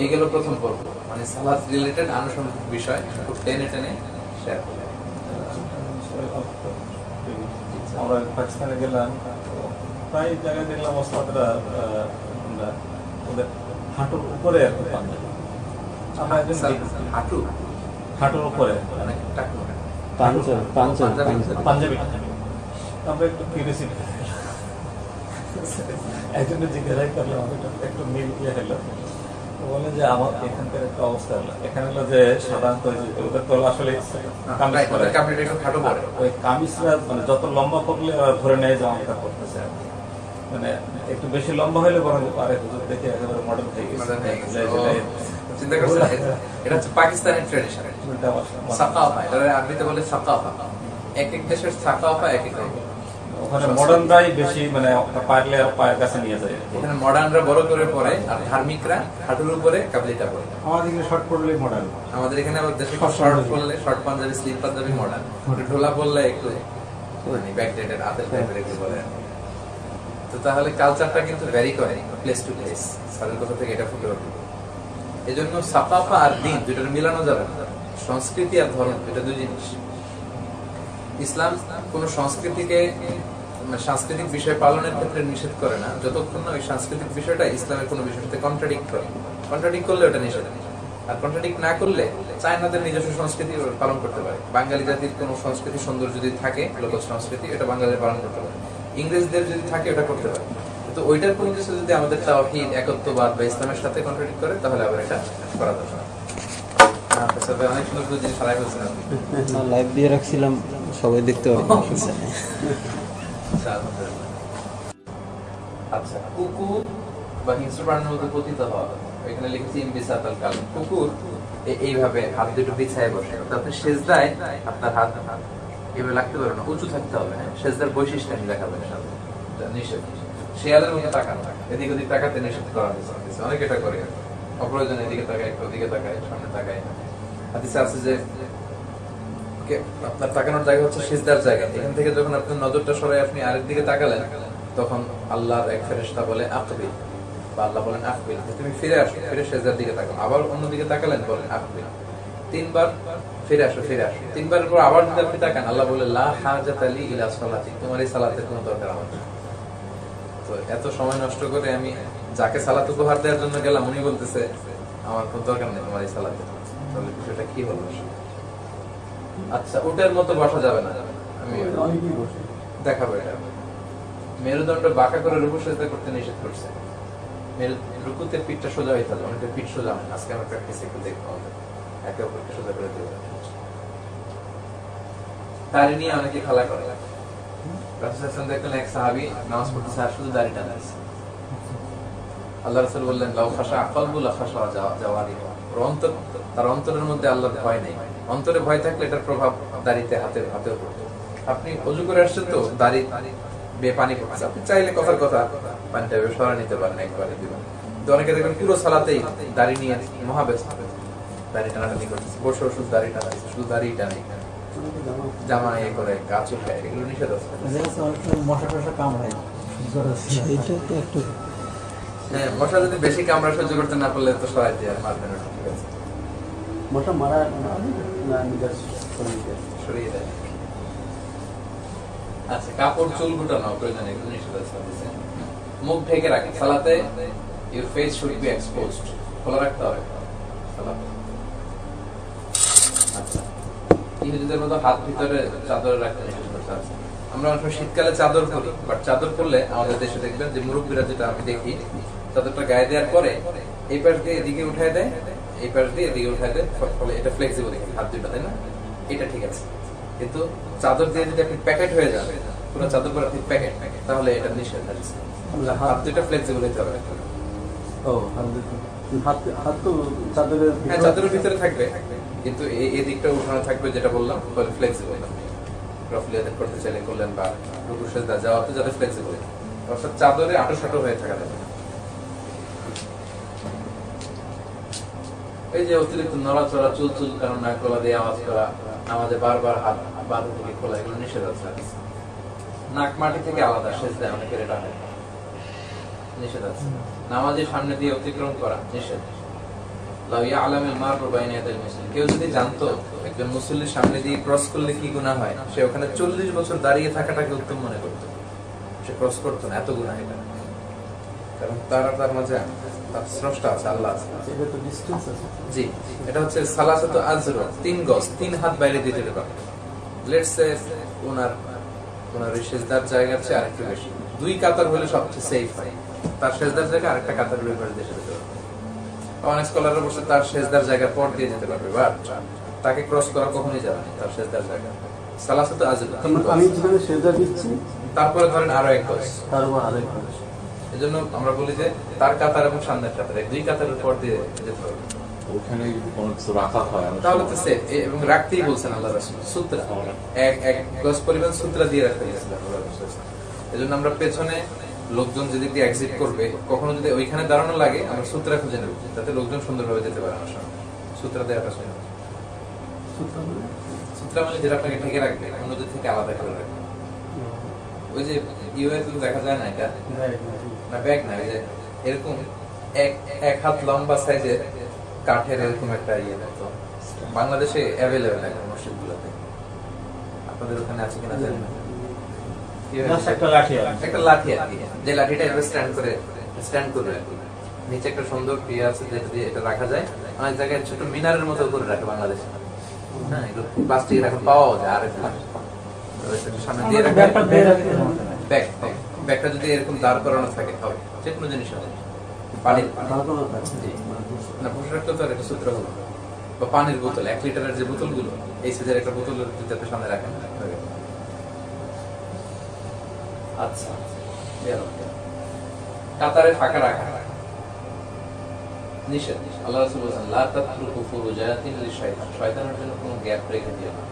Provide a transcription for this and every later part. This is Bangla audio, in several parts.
এই গেল প্রথম পর্ব, মানে সালাত রিলেটেড আনুষঙ্গিক বিষয় খুব টেনে টেনে শেয়ার করলাম। আমরা পাকিস্তানে গেলাম, প্রায় জায়গায় দেখলাম ওস্তাদরা ওদের হাঁটুর উপরে পাঞ্জাবি, আমরা একজন হাঁটু হাঁটুর উপরে মানে টাকু পাঞ্জাবি, আমরা একটু কিউরিয়াসিটি একজনের জিজ্ঞাসা করলাম, একটু মিল ইয়ে হলো, বলে যে আমার এখানকার একটা অবস্থা হলো, এখানে হলো যে সাধারণত ওদের তো আসলে কামিজ পরে, ওই কামিজরা মানে যত লম্বা করলে ওরা ধরে নেয় যে অনেকটা করতেছে, মানে একটু বেশি লম্বা হলে বরং আরে হুজুর দেখে একেবারে মডেল হয়ে গেছে। চিন্তা করছেন, এটা হচ্ছে পাকিস্তানের ট্র্যাডিশন, সাকাফা, এটা আরবিতে বলে সাকাফা। এক এক দেশের সাকাফা এক এক রকম। ওখানে মডার্নরাই বেশি, মানে পারলে আর পায়ের কাছে নিয়ে যায়। এখানে মডার্নরা বড় করে পড়ে আর ধার্মিকরা হাঁটুর উপরে কাবলিটা পড়ে। আমাদের এখানে শর্ট পড়লেই মডার্ন, আমাদের এখানে আবার দেশে শর্ট পড়লে short panjabi, slip panjabi modern, ঢোলা পড়লে একটু মানে ব্যাকডেটেড আতের টাইপের একটু বলে। তো তাহলে কালচারটা কিন্তু ভ্যারি করে প্লেস টু প্লেস, সারের কথা থেকে এটা ফুটে ওঠে। এই জন্য সাকাফা আর দিন দুইটার মিলানো যাবে না, সংস্কৃতি আর ধর্ম এটা দুই জিনিস। ইসলাম কোন সংস্কৃতিকে সাংস্কৃতিক বিষয় পালনের ক্ষেত্রে নিষেধ করে না, যতক্ষণ না ওই সাংস্কৃতিক বিষয়টা ইসলামের কোনো বিষয়ের সাথে কন্ট্রাডিক্ট করে। কন্ট্রাডিক্ট করলে ওটা নিষেধ, আর কন্ট্রাডিক্ট না করলে চায়নাদের নিজস্ব সংস্কৃতি পালন করতে পারে। বাঙালি জাতির কোনো সংস্কৃতি সুন্দর যদি থাকে, লোক সংস্কৃতি, এটা বাঙালিরা পালন করতে পারে। ইংরেজদের যদি থাকে ওটা করতে পারে, তো ওইটার কোনো কিছু যদি আমাদের তাওহীদ, একত্ববাদ বা ইসলামের সাথে কন্ট্রাডিক্ট করে তাহলে আবার এটা করা দরকার। অনেক সুন্দর সুন্দর জিনিস হারাই ফেলছেন আপনি। লাইভ দিয়ে রাখছিলাম, সবাই দেখতে পাবে। আচ্ছা, কুকুর বা হিংস্র প্রাণীর মধ্যে পতিত হওয়া, এখানে লিখেছি ইমবিসাতাল কাল। কুকুর এইভাবে হাত দুটো বিছায় বসে, আপনি সেজদায় আপনার হাত এভাবে লাগতে পারবে না, উঁচু থাকতে হবে। সেজদার বৈশিষ্ট্য আমি দেখাবেন, নিষেধ। শিয়ালের মধ্যে তাকানো, এদিক ওদিক তাকাতে নিষেধ করা হয়েছে। অনেক এটা করে, অপ্রয়োজনে এদিকে তাকায়, ওদিকে তাকায়, সামনে তাকায়। হাদিসে আছে যে আপনার তাকানোর জায়গা হচ্ছে সিজদার জায়গা, এখান থেকে যখন আপনার নজরটা সরাই আপনি আরেক দিকে তাকালেন, তখন আল্লাহর এক ফেরেশতা বলে আকবিল, বা আল্লাহ বলেন আকবিল, তুমি ফিরে আসো, ফিরে সিজদার দিকে তাকাও। আবার অন্যদিকে তাকালেন, বলেন আকবিল। তিনবার ফিরে আসো, ফিরে আসো। তিনবারের পর আবার যদি আপনি তাকান, আল্লাহ বলে লা হাজাতা লি ইলা সালাতি, তোমার এই সালাতের কোনো দরকার আমার নেই। তো এত সময় নষ্ট করে আমি যাকে সালাত উপহার দেওয়ার জন্য গেলাম, উনি বলতেছে আমার কোনো দরকার নেই তোমার এই সালাতের, তাহলে বিষয়টা কি হলো? আচ্ছা, উটের মতো বসা যাবে না, আমি দেখাবো এটা। মেরুদণ্ড বাঁকা করে রুকু সেজদা করতে নিষেধ করছে। রুকুতে পিঠটা সোজা হইতে হবে, অনেকটা পিঠ সোজা হয়। আজকে আমরা প্র্যাকটিস একটু দেখবো, একে অপরকে সোজা করে দেবো। দাড়ি নিয়ে অনেকে খেলা করে। রাসূল দেখলেন এক সাহাবী নামাজ পড়তেছে আর শুধু দাড়ি টানছে। আল্লাহ রাসূল বললেন লাউ খাশা কলবু লা খাশা জাওয়ারিহু, তার অন্তরের মধ্যে আল্লাহর ভয় নেই। অন্তরে ভয় থাকলে এটার প্রভাব দাড়িতে, হাতেও পড়তো। আপনি ওযু করে আসছেন তো দাড়ি পানি পড়ছে, আপনি চাইলে কথার কথা পানিটা সরা নিতে পারেন, একবারে দিবেন। অনেকে দেখবেন পুরো সালাতেই দাড়ি নিয়ে মহাব্যস্ত, দাড়ি টানাটানি করতেছে, বসে শুধু দাড়ি টানাচ্ছে, শুধু দাড়ি টানে, জামা ইয়ে করে, গাছ উঠায়, এগুলো নিষেধ আছে। মশা টশা কামড়ায়, হ্যাঁ, মশা যদি বেশি কামড়া সহ্য করতে না পারলে তো সরাই দিয়ে মারবেন, ঠিক আছে, মশা মারা সরিয়ে দেয়। আচ্ছা, কাপড় চুল গুটানো প্রয়োজন, এগুলো নিষেধ আছে। মুখ ঢেকে রাখে সালাতে, your face should be exposed, খোলা রাখতে হবে সালাতে। আচ্ছা, ইহুদিদের মতো হাত ভিতরে চাদর রাখতে নিষেধ করছে। আমরা অনেক সময় শীতকালে চাদর পরি, বাট চাদর পরলে আমাদের দেশে দেখবেন যে মুরব্বীরা, যেটা আমি দেখি, চাদরটা গায়ে দেওয়ার পরে এই পাশ দিয়ে এদিকে উঠায় দেয়, এই পাশ দিয়ে এদিকে উঠায় দেয়, ফলে এটা ফ্লেক্সিবল হাত দুটো, তাই না? এটা ঠিক আছে। কিন্তু চাদর দিয়ে যদি আপনি প্যাকেট হয়ে যান, পুরো চাদর পরে আপনি প্যাকেট, তাহলে এটা নিষেধ আছে। হাত দুটো ফ্লেক্সিবল হতে হবে। চাদরের ভিতরে থাকবে, কিন্তু এই দিকটা উঠানো থাকবে, যেটা বললাম ফ্লেক্সিবল। রফলি আদায় করতে চাইলে করলেন, বা রুকু সিজদা যাওয়াতে যাতে ফ্লেক্সিবল, অর্থাৎ চাদরে আঁটো হয়ে থাকা যাবে। এই যে অতিরিক্ত নড়াচড়া, চুল কারণ নাক গলা দিয়ে আওয়াজ করা, আমাদের বারবার হাত বাঁধা থেকে খোলা, এগুলো নিষেধ আছে। নাক মাটি থেকে আলাদা, সিজদায় অনেকের এটা হয়, নিষেধ আছে। নামাজের সামনে দিয়ে অতিক্রম করা নিষেধ। লাউ ইয়ালামুল মারু বাইনা ইয়াদাল মুসলিম, কেউ যদি জানতো একজন মুসল্লির সামনে দিয়ে ক্রস করলে কি গুনাহ হয়, সে ওখানে 40 বছর দাঁড়িয়ে থাকাটাকে উত্তম মনে করতো, সে ক্রস করতো না, এত গুনাহ এটা। কারণ তার মাঝে তার স্রষ্টা আছে, আল্লাহ আছে। এটা তো ডিসটেন্স আছে। জি, এটা হচ্ছে সালাসাতু আজর, 3 গজ, 3 হাত বাইরে দিয়ে যেতে পারে। লেটস সে ওনার সেজদার জায়গার চেয়ে আরেকটু বেশি, 2 কাতার হলে সবচেয়ে সেফ হয়। তার সেজদার জায়গা আরেকটা কাতার বের করে দিয়ে যেতে পারবে। অনেক স্কলাররা বলছে তার সেজদার জায়গার পর দিয়ে যেতে পারবে, বাট তাকে ক্রস করা কখনোই যাবে না তার সেজদার জায়গা। সালাসাতু আজর, আমি যেখানে সেজদা দিচ্ছি তারপরে ধরেন আরো 1 গজ, তারপর আরেক মানুষ। এজন্য আমরা বলি যে তার কাতার এবং সামনের কাতার, 2 কাতারের পর দিয়ে যেতে পারবে। ওখানে কোনো কিছু রাখা হয় তাহলে তো সেফ, এবং রাখতেই বলছেন আল্লাহ রাসূল, সূত্রা এক গজ পরিমাণ সূত্রা দিয়ে রাখতে গেছিলেন আল্লাহ রাসূল। এজন্য আমরা পেছনে লোকজন যদি এক্সিট করবে, কখনো যদি ওইখানে দাঁড়ানো লাগে, আমরা সূত্রা খুঁজে নেব যাতে লোকজন সুন্দরভাবে যেতে পারে আমার সামনে। সূত্রা দেওয়াটা শুনে, সূত্রা মানে যেটা আপনাকে ঢেকে রাখবে, অন্যদের থেকে আলাদা করে রাখবে। ওই যে ইউএস দেখা যায় না, এটা না ব্যাগ না, ওই যে এরকম এক হাত লম্বা সাইজের কাঠের এরকম একটা ইয়ে মতো বাংলাদেশে অ্যাভেলেবেল এখন মসজিদগুলোতে। আপনাদের ওখানে আছে কিনা জানি না। একটা লাঠি একটা লাঠি আর কি, যে লাঠিটা এভাবে স্ট্যান্ড করে রাখে, নিচে একটা সুন্দর পিয়া আছে যেটা দিয়ে এটা রাখা যায়। অনেক জায়গায় ছোট মিনারের মতো করে রাখে বাংলাদেশে, হ্যাঁ এগুলো প্লাস্টিকের এখন পাওয়া যায়। আর সামনে দিয়ে রাখে ব্যাগটা যদি এরকম দাঁড় করানো থাকে, হবে যে কোনো জিনিস হবে, পানির না পোশাকটা তো একটা সূত্র হলো, বা পানির বোতল 1 লিটারের যে বোতলগুলো, এই সাইজের একটা বোতল যাতে সামনে রাখেন। আচ্ছা, কাতারে ফাঁকা রাখা নিষেধ। আল্লাহ রাসূল বলেছেন লা তাতরুকু ফুরুজাতিন লিশাইতান, শয়তানের জন্য কোনো গ্যাপ রেখে দিও না।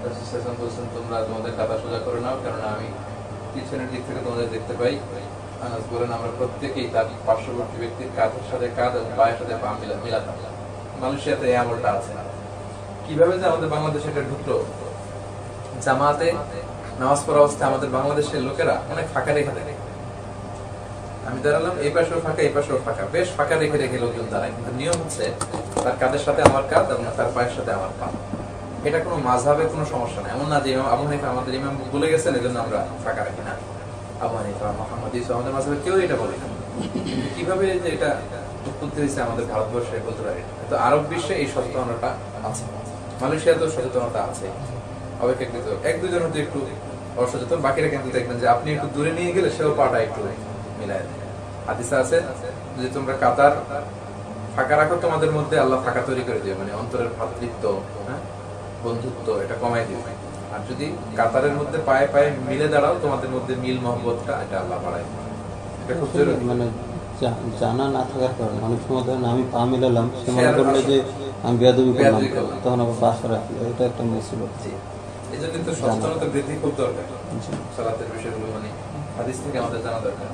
রাসূল সাল্লাল্লাহু আলাইহি ওয়াসাল্লাম তোমরা তোমাদের কাতা সোজা করে নাও, কারণ আমি পিছনের দিক থেকে তোমাদের দেখতে পাই। আনাস বলেন আমরা প্রত্যেকেই তার পার্শ্ববর্তী ব্যক্তির কাঁধের সাথে কাঁধ এবং পায়ের সাথে পা মিলাতাম। মালয়েশিয়াতে এই আমলটা আছে। কিভাবে যে আমাদের বাংলাদেশে এটা ঢুকলো, জামাতে নামাজ পড়া অবস্থায় আমাদের বাংলাদেশের লোকেরা অনেক ফাঁকা রেখে দেয়। আমি দাঁড়ালাম, এই পাশেও ফাঁকা, এই পাশেও ফাঁকা, বেশ ফাঁকা রেখে রেখে লোকজন দাঁড়ায়। কিন্তু নিয়ম হচ্ছে তার কাঁধের সাথে আমার কাঁধ এবং তার পায়ের সাথে আমার পা। এটা কোনো মাযহাবে কোনো সমস্যা না, এমন না যে আবু হানিফা আমাদের ইমাম বলে গেছেন এজন্য আমরা ফাঁকা রাখি না। আবু হানিফা, মুহাম্মদ ইসা, আমাদের মাযহাবে কেউ এটা বলে না। কিভাবে যে এটা উৎপত্তি হয়েছে আমাদের ভারতবর্ষে বলতে পারি না। তো আরব বিশ্বে এই সচেতনতা আছে, মালয়েশিয়াতেও সচেতনতা আছে। অপেক্ষাকৃত 1-2 জন হয়তো একটু অসচেতন, বাকিরা কিন্তু দেখবেন যে আপনি একটু দূরে নিয়ে গেলে সেও পাটা একটু মিলায় দেয়। হাদিসে আছে যে তোমরা কাতার ফাঁকা রাখো, তোমাদের মধ্যে আল্লাহ ফাঁকা তৈরি করে দিবে, মানে অন্তরের ভ্রাতৃত্ব, হ্যাঁ বন্ধুত্ব, এটা কমাই দিবে। আর যদি কাতারের মধ্যে পায়ে পায়ে মিলে দাঁড়াও, তোমাদের মধ্যে মিল মহব্বতটা এটা আল্লাহ বাড়ায়। এটা খুব জরুরি। মানে জানা না থাকার কারণে অনেক সময় ধরেন আমি পা মিলালাম, সে মনে করলো যে আমি বেয়াদবি করলাম, তখন আবার পাশে রাখলো, এটা একটা মুসিবত। এই জন্য তো সচেতনতা বৃদ্ধি খুব দরকার। সালাতের বিষয়গুলো মানে হাদিস থেকে আমাদের জানা দরকার।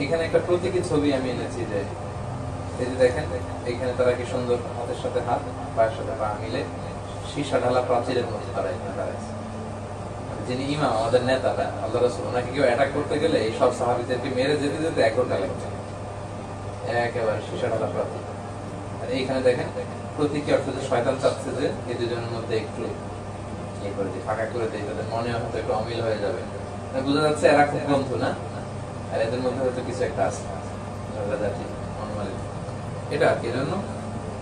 এখানে একটা প্রতীকী ছবি আমি এনেছি, যে এই যে দেখেন এখানে তারা কি সুন্দর হাতের সাথে হাত, পায়ের সাথে পা মিলে সীসা ঢালা প্রাচীরের মধ্যে তারা এখানে দাঁড়াইছে। যিনি ইমাম, আমাদের নেতা আল্লাহ রাসূল, ওনাকে কেউ অ্যাটাক করতে গেলে এই সব সাহাবীদেরকে মেরে যেতে যেতে 1 ঘন্টা লাগছে, একেবারে সীসা ঢালা প্রাচীর। আর এইখানে দেখেন প্রতীকী অর্থ যে শয়তান চাচ্ছে যে এই দুজনের মধ্যে একটু করে দিই, ফাঁকা করে দিই, তাদের মনে হয়তো একটু অমিল হয়ে যাবে। বোঝা যাচ্ছে এরা খুব বন্ধু না, আর এদের মধ্যে হয়তো কিছু একটা আছে এটা আর কি। এজন্য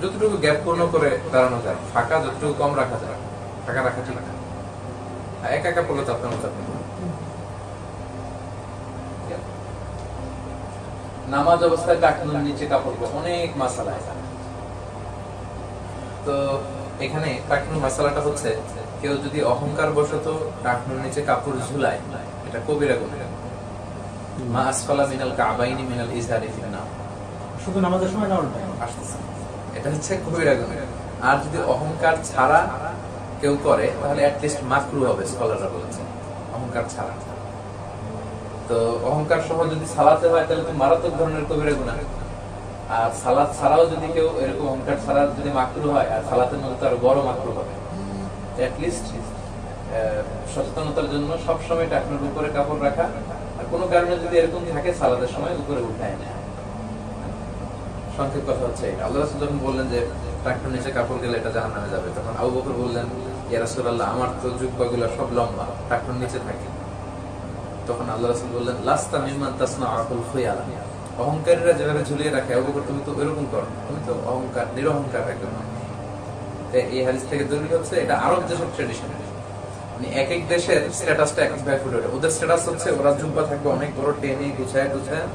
যতটুকু গ্যাপ পূর্ণ করে দাঁড়ানো যায়, ফাঁকা যতটুকু কম রাখা যায়, ফাঁকা রাখা ঠিক না। একা একা পড়লে তো আপনার মতো নামাজ অবস্থায় টাকনুর নিচে কাপড়, অনেক মাসালা। তো এখানে টাকনুর মাসালাটা হচ্ছে কেউ যদি অহংকার বশত টাকনুর নিচে কাপড় ঝুলায়, এটা কবিরা গুনাহ। মা আসফালা মিনাল কাবাইনি মিনাল ইজহারি ফিন্নার, শুধু নামাজের সময় না উল্টায় আসতেছে, এটা হচ্ছে কবিরা গুনাহ। আর যদি অহংকার ছাড়া কেউ করে তাহলে অ্যাট লিস্ট মাকরুহ হবে, স্কলাররা বলেছে, অহংকার ছাড়া। তো অহংকার সহ যদি সালাতে হয় তাহলে তো মারাত্মক ধরনের কবিরা গুনাহ। আর সালাত ছাড়াও যদি কেউ এরকম অহংকার ছাড়া যদি মাকরুহ হয়, আর সালাতের মধ্যে তো আরো বড় মাকরুহ হবে। অ্যাট লিস্ট সচেতনতার জন্য সবসময় টাকনুর উপরে কাপড় রাখা, আর কোনো কারণে যদি এরকম থাকে সালাতের সময় উপরে উঠায় নেয়। সংক্ষেপ কথা হচ্ছে এটা। আল্লাহ রাসূল যখন বললেন যে ট্রাক্টর নিচে কাপড় গেলে এটা জাহান্নামে যাবে, তখন আবু বকর বললেন, ইয়া রাসূলুল্লাহ, আমার তো জুব্বাগুলো সব লম্বা, ট্রাক্টর নিচে থাকে। তখন আল্লাহ রাসূল বললেন, লাস্তা মিম্মান তাসনাউল খুয়ালা, অহংকারীরা যেভাবে ঝুলিয়ে রাখে, আবু বকর তুমি তো এরকম করো, তুমি তো অহংকার, নিরহংকার একদম। এই হাদিস থেকে দলিল হচ্ছে এটা আরব দেশের ট্র্যাডিশন। মানে এক এক দেশের স্ট্যাটাসটা এক এক ভাবে ফুটে ওঠে। ওদের স্ট্যাটাস হচ্ছে ওরা জুব্বা থাকবে অনেক বড়, টেনে গুছায় গুছায়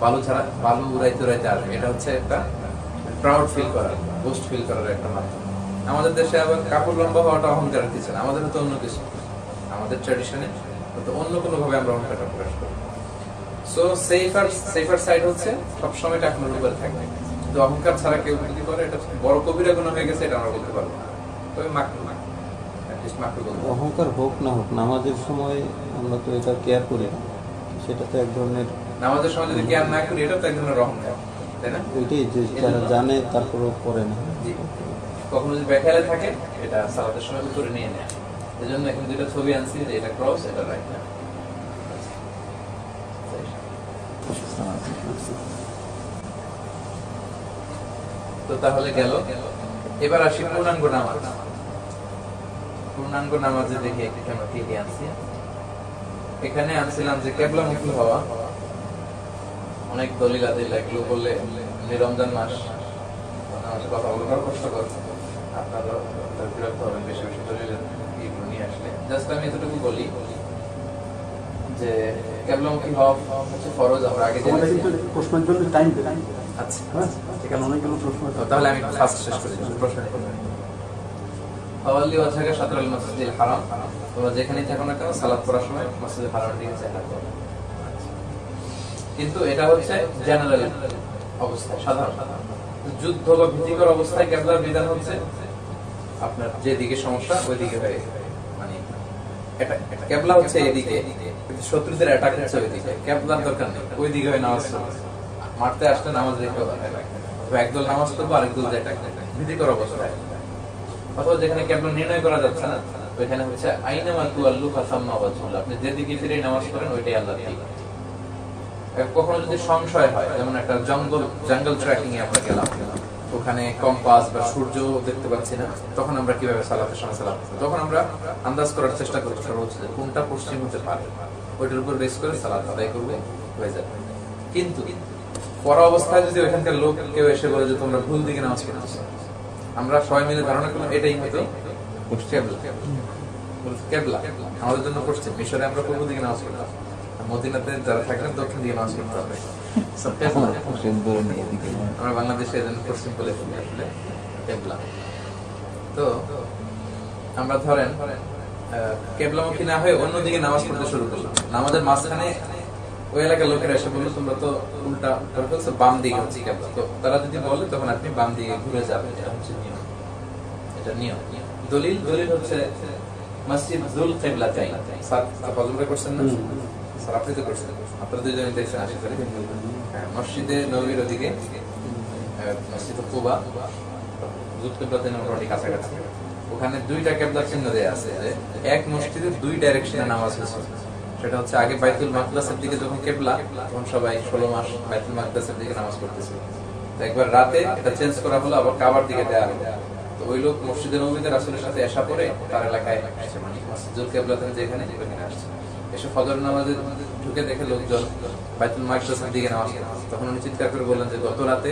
বালু ছাড়া, বালু উড়াইতে উড়াইতে আসবে। এটা হচ্ছে একটা প্রাউড ফিল করার, বোস্ট ফিল করার একটা মাধ্যম। আমাদের দেশে আবার কাপড় লম্বা হওয়াটা অহংকারের কিছু না, আমাদের হয়তো অন্য কিছু, আমাদের ট্র্যাডিশনে হয়তো অন্য কোনো ভাবে আমরা অহংকারটা প্রকাশ করি। সো সেফার সাইড হচ্ছে সবসময় টাকনোর উপরে থাকবে। কিন্তু অহংকার ছাড়া কেউ যদি করে, এটা বড় কবিরা গুনাহ হয়ে গেছে, এটা আমরা বলতে পারবো না। তবে মাকরুহ, অ্যাটলিস্ট মাকরুহ বলবো। অহংকার হোক না হোক, নামাজের সময় আমরা তো এটা কেয়ার করি না, সেটা তো এক ধরনের, নামাজের সময় যদি কেয়ার না করি, এটা তো এক ধরনের অহংকার, তাই না? ওইটাই যে যারা জানে তারপরেও করে না। জি, কখনো যদি বেখালে থাকে, এটা সালাতের সময় করে নিয়ে নেয়। এই জন্য এখন দুইটা ছবি আনছি, যে এটা ক্রস, এটা রাইট না। তো তাহলে গেল। এবার আসি পূর্ণাঙ্গ নামাজ। পূর্ণাঙ্গ নামাজে দেখি আমরা কি কি আনছি। এখানে আনছিলাম যে কিবলামুখী হওয়া, অনেক দলিল আছে, এগুলো বললে রমজান মাস নামাজের কথা বলার কষ্ট করছে, আপনারা বিরক্ত হবেন বেশি বেশি দলিল এগুলো নিয়ে আসলে। জাস্ট আমি এতটুকু বলি যে কিবলামুখী হওয়া হচ্ছে ফরজ, আমরা আগে জেনেছি। প্রশ্নের জন্য টাইম দেন। আচ্ছা, এখানে অনেকগুলো প্রশ্ন আছে। তাহলে আমি ফার্স্ট শেষ করি প্রশ্ন। ফাওয়াল্লি ওয়াজহাকা শাতরাল মাসজিদিল হারাম, তোমরা যেখানেই থাকো না কেন সালাত পড়ার সময় মসজিদুল হারামের দিকে চেহারা করো। কিন্তু এটা হচ্ছে জেনারেল অবস্থা, সাধারণ। যুদ্ধ বা ভীতিকর অবস্থায় কিবলার বিধান হচ্ছে আপনার যেদিকে সমস্যা ওইদিকে হয়ে, মানে এটা কিবলা হচ্ছে এদিকে, কিন্তু শত্রুদের অ্যাটাক হচ্ছে ওইদিকে, কিবলার দরকার নেই, ওইদিকে হয়ে নামাজ পড়ো। মারতে আসলে নামাজ রেখে একদল নামাজ পড়বো, আরেকদল যে অ্যাটাক, ভীতিকর অবস্থায়। অথবা যেখানে কিবলা নির্ণয় করা যাচ্ছে না, ওইখানে হচ্ছে আইনামা তুআল্লু ফাসাম্মা ওয়াজহুল্লাহ, আপনি যেদিকে ফিরে নামাজ পড়েন ওইটাই আল্লাহর দিক। কখনো যদি সংশয় হয়, যেমন একটা জঙ্গল ট্রেকিং এ আমরা গেলাম, ওখানে কম্পাস বা সূর্য দেখতে পাচ্ছি না, তখন আমরা কিভাবে সালাতের সময় সালাত করব? তখন আমরা আন্দাজ করার চেষ্টা করব সর্বোচ্চ যে কোনটা পশ্চিম হতে পারে, ওইটার উপর বেস করে সালাত আদায় করবো, হয়ে যাবে। কিন্তু পড়া অবস্থায় যদি ওইখানকার লোক কেউ এসে বলে যে তোমরা ভুল দিকে নামাজ পড়তেছো, আমরা সবাই মিলে ধারণা করলাম এটাই হয়তো কিবলা, আমাদের জন্য পশ্চিম। মিশরে আমরা পূর্ব দিকে নামাজ পড়তাম, মদিনাতে যারা থাকবেন দক্ষিণ দিকে নামাজ পড়তে হবে। আমরা বাংলাদেশে পশ্চিম বলে ফেলি আসলে কিবলা। তো আমরা ধরেন কিবলামুখী না হয়ে অন্যদিকে নামাজ পড়তে শুরু করলাম, নামাজের মাঝখানে ওই এলাকার লোকেরা এসে বললো তোমরা তো উল্টা করে ফেলছো, বাম দিকে হচ্ছে কিবলা। তো তারা যদি বলে তখন আপনি বাম দিকে ঘুরে যাবেন, এটা হচ্ছে নিয়ম, এটা নিয়ম। দলিল হচ্ছে মসজিদ যুল কিবলাতাইন। স্যার ফজলুরে করছেন না স্যার? আপনি তো করছেন, আপনারা দুইজনে দেখছেন আশা করি। মসজিদে নববীর ওদিকে মসজিদ কুবা, যুল কিবলাতাইন মোটামুটি কাছাকাছি। ওখানে দুইটা কিবলার চিহ্ন দেয়া আছে, যে এক মসজিদে দুই ডাইরেকশনে নামাজ হচ্ছে। সেটা হচ্ছে আগে বাইতুল মাকদাসের দিকে যখন কিবলা, তখন সবাই 16 মাস বাইতুল মাকদাসের দিকে নামাজ পড়তেছিল। তো একবার রাতে এটা চেঞ্জ করা হলো, আবার কাবার দিকে দেয়া হলো। তো ওই লোক মসজিদে নববীতে রাসূলের সাথে এসা পড়ে তার এলাকায় আসছে, মানে মসজিদুল কিবলাতে যেখানে ওখানে আসছে। এসে ফজর নামাজে ঢুকে দেখে লোকজন বাইতুল মাকদাসের দিকে নামাজ পড়ছে। তখন উনি চিৎকার করে বললেন যে গত রাতে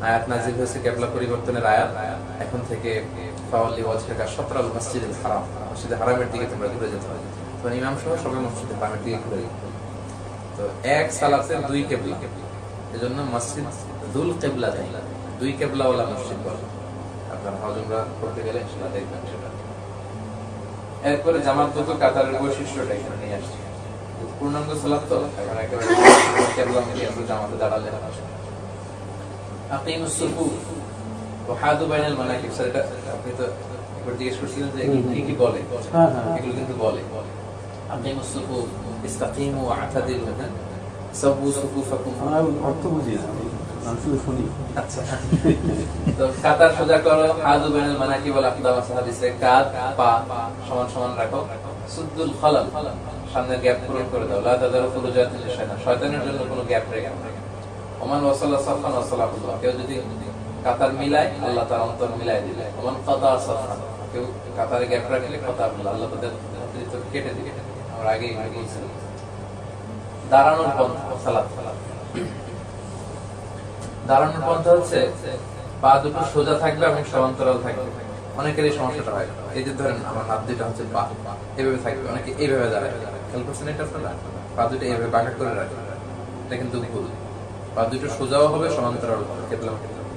আয়াত নাযিল হয়েছে কিবলা পরিবর্তনের আয়াত, এখন থেকে ফাওয়াল্লি ওয়াজহাকা শাতরাল মাসজিদিল হারাম, মসজিদে হারামের দিকে তোমরা ঘুরে যেতে হবে। তো ইমাম সহ সবাই মসজিদে হারামের দিকে ঘুরে যেত। তো এক সালাতের দুই কিবলা, এজন্য মসজিদ যুল কিবলাতাইন, দুই কিবলাওয়ালা মসজিদ বলে। আপনারা হজ উমরা করতে গেলে ইনশাআল্লাহ দেখবেন সেটা। এরপরে জামাতগত কাতারের বৈশিষ্ট্যটা এখানে নিয়ে আসছে। পূর্ণাঙ্গ সালাত তো এখন একেবারে কিবলামুখী আমরা জামাতে দাঁড়ালে আকিমুস সুফুফ ওয়া হাদু বাইনাল মানাকিব। স্যার এটা আপনি তো একবার জিজ্ঞেস করছিলেন যে কি কি বলে, এগুলো কিন্তু বলে আকিমুস সুফুফ, ইসতাকিমু ওয়া আতাদিলু, সাবু সুফুফাকুম। অর্থ বুঝি না, আসলে শুনি। আচ্ছা, তো কাতার সোজা করো, হাদু বাইনাল মানাকিব ওয়াল আকদাম, হাদিসে কাঁধ পা সমান সমান রাখো। সুদ্দুল খালাল, সামনের গ্যাপ পূরণ করে দাও। লা তাদারু ফুরুজাতিল শাইতান, শয়তানের জন্য কোনো গ্যাপ রেখো না। ওমান ওয়াসাল্লাহ সাফান ওয়াসাল্লাহুল্লাহ, কেউ যদি কাতার মিলায় আল্লাহ তার অন্তর মিলাই দিলে। ওমান কাতা সাফান, কেউ কাতারে গ্যাপ রাখলে কাতারুল্লাহ, আল্লাহ তাদের অতিরিক্ত কেটে দিবে। আমরা আগে বলছিলাম। দাঁড়ানোর পন্থা সালাত। দাঁড়ানোর পন্থা হচ্ছে পা দুটো সোজা থাকবে এবং সমান্তরাল থাকবে। অনেকের এই সমস্যাটা হয়, এই যে ধরেন আমার হাত দুটো হচ্ছে পা এভাবে থাকবে, অনেকে এইভাবে দাঁড়ায়। খেয়াল করছেন এটা আপনারা? পা দুটো এইভাবে বাঁকা করে রাখবে, এটা কিন্তু ভুল। পা দুটো সোজাও হবে, সমান্তরাল হবে, কেবলামুখী হবে।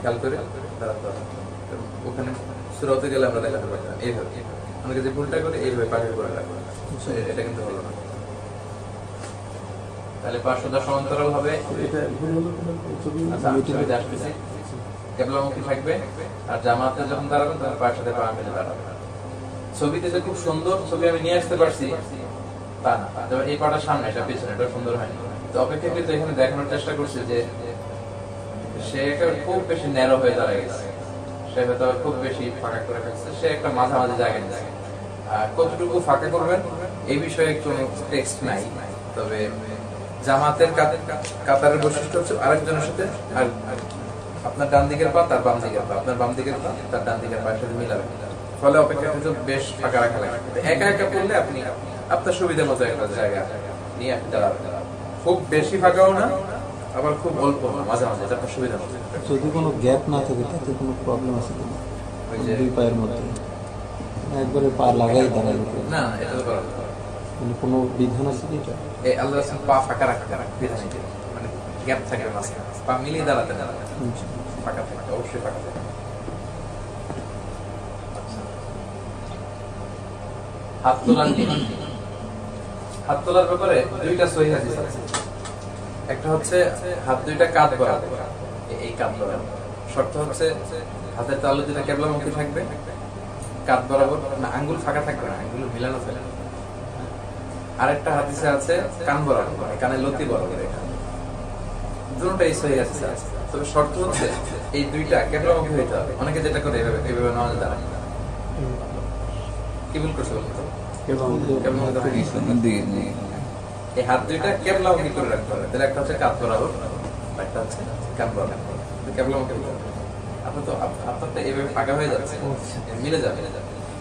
খেয়াল করে দাঁড়াতে হবে। ওখানে সূরাতে গেলে আমরা দেখাতে পারতাম এইভাবে। অনেকে যে ভুলটা করে এইভাবে বাঁকা করে রাখবে, এটা কিন্তু হলো না। তাহলে পা সোজা সমান্তরাল হবে, কেবলামুখী থাকবে। আর জামাতে যখন দাঁড়াবেন তখন পায়ের সাথে পা মিলে দাঁড়াবে। ছবিতে যে খুব সুন্দর ছবি আমি নিয়ে আসতে পারছি তা না, যেমন এই পাটা সামনে, এটা পিছনে, এটা সুন্দর হয়নি। তো অপেক্ষাকৃত এখানে দেখানোর চেষ্টা করছে যে সে খুব বেশি ন্যারো হয়ে দাঁড়ায় গেছে, সে হয়তো খুব বেশি ফাঁকা করে ফেলছে, সে একটা মাঝামাঝি জায়গায় নিচ্ছে। আর কতটুকু ফাঁকা করবেন এই বিষয়ে কোনো টেক্সট নাই। তবে জামাতের কাতারের বৈশিষ্ট্য হচ্ছে আরেকজনের সাথে, আর আপনার ডান দিকের পা তার বাম দিকের পা, আপনার বাম দিকের পা তার ডান দিকের পায়ের সাথে মিলাবে। ফলে অপেক্ষাকৃত বেশ ফাঁকা রাখা লাগে। একা একা করলে আপনি আপনার সুবিধা মতো একটা জায়গা নিয়ে আপনি দাঁড়াবেন। খুব বেশি ফাঁকাও না, আবার খুব অল্প না, মাঝে মাঝে, এটা আপনার সুবিধা মতো। যদি কোনো গ্যাপ না থাকে তাতে কোনো প্রবলেম আছে কিনা? ওই যে দুই পায়ের মধ্যে একবারে পা লাগাই দাঁড়ায় না, এটা তো করা মানে কোনো বিধান আছে কি এটা? এই আল্লাহ পা ফাঁকা রাখা বিধান, মানে গ্যাপ থাকে মাঝখানে, পা মিলিয়ে দাঁড়াতে ফাঁকা থাকে, অবশ্যই ফাঁকা থাকে। হাত তোলার নিয়ম। হাত তোলার ব্যাপারে দুইটা সহিহ হাদিস আছে। একটা হচ্ছে হাত দুইটা কাঁধ বরাবর, এই কাঁধ বরাবর। শর্ত হচ্ছে হাতের তালু দুটো কেবলামুখী থাকবে, কাঁধ বরাবর না, আঙ্গুল ফাঁকা থাকবে না, আঙ্গুল মিলানো ফেলে। আরেকটা হাদিসে আছে কান বরাবর, কানের লতি বরাবর। দুটোটাই সহিহ হাদিসে আছে। তবে শর্ত হচ্ছে এই দুইটা কেবলামুখী হইতে হবে। অনেকে যেটা করে এইভাবে এইভাবে নামাজে দাঁড়ায়, কি ভুল করছে বলতো? এই হাত দুইটা কেবলামুখী করে রাখতে হবে। তাহলে একটা হচ্ছে কাঁধ বরাবর, একটা হচ্ছে কান বরাবর, কেবলামুখী হতে হবে। আপনার তো এইভাবে ফাঁকা হয়ে যাচ্ছে, মিলে যাবে।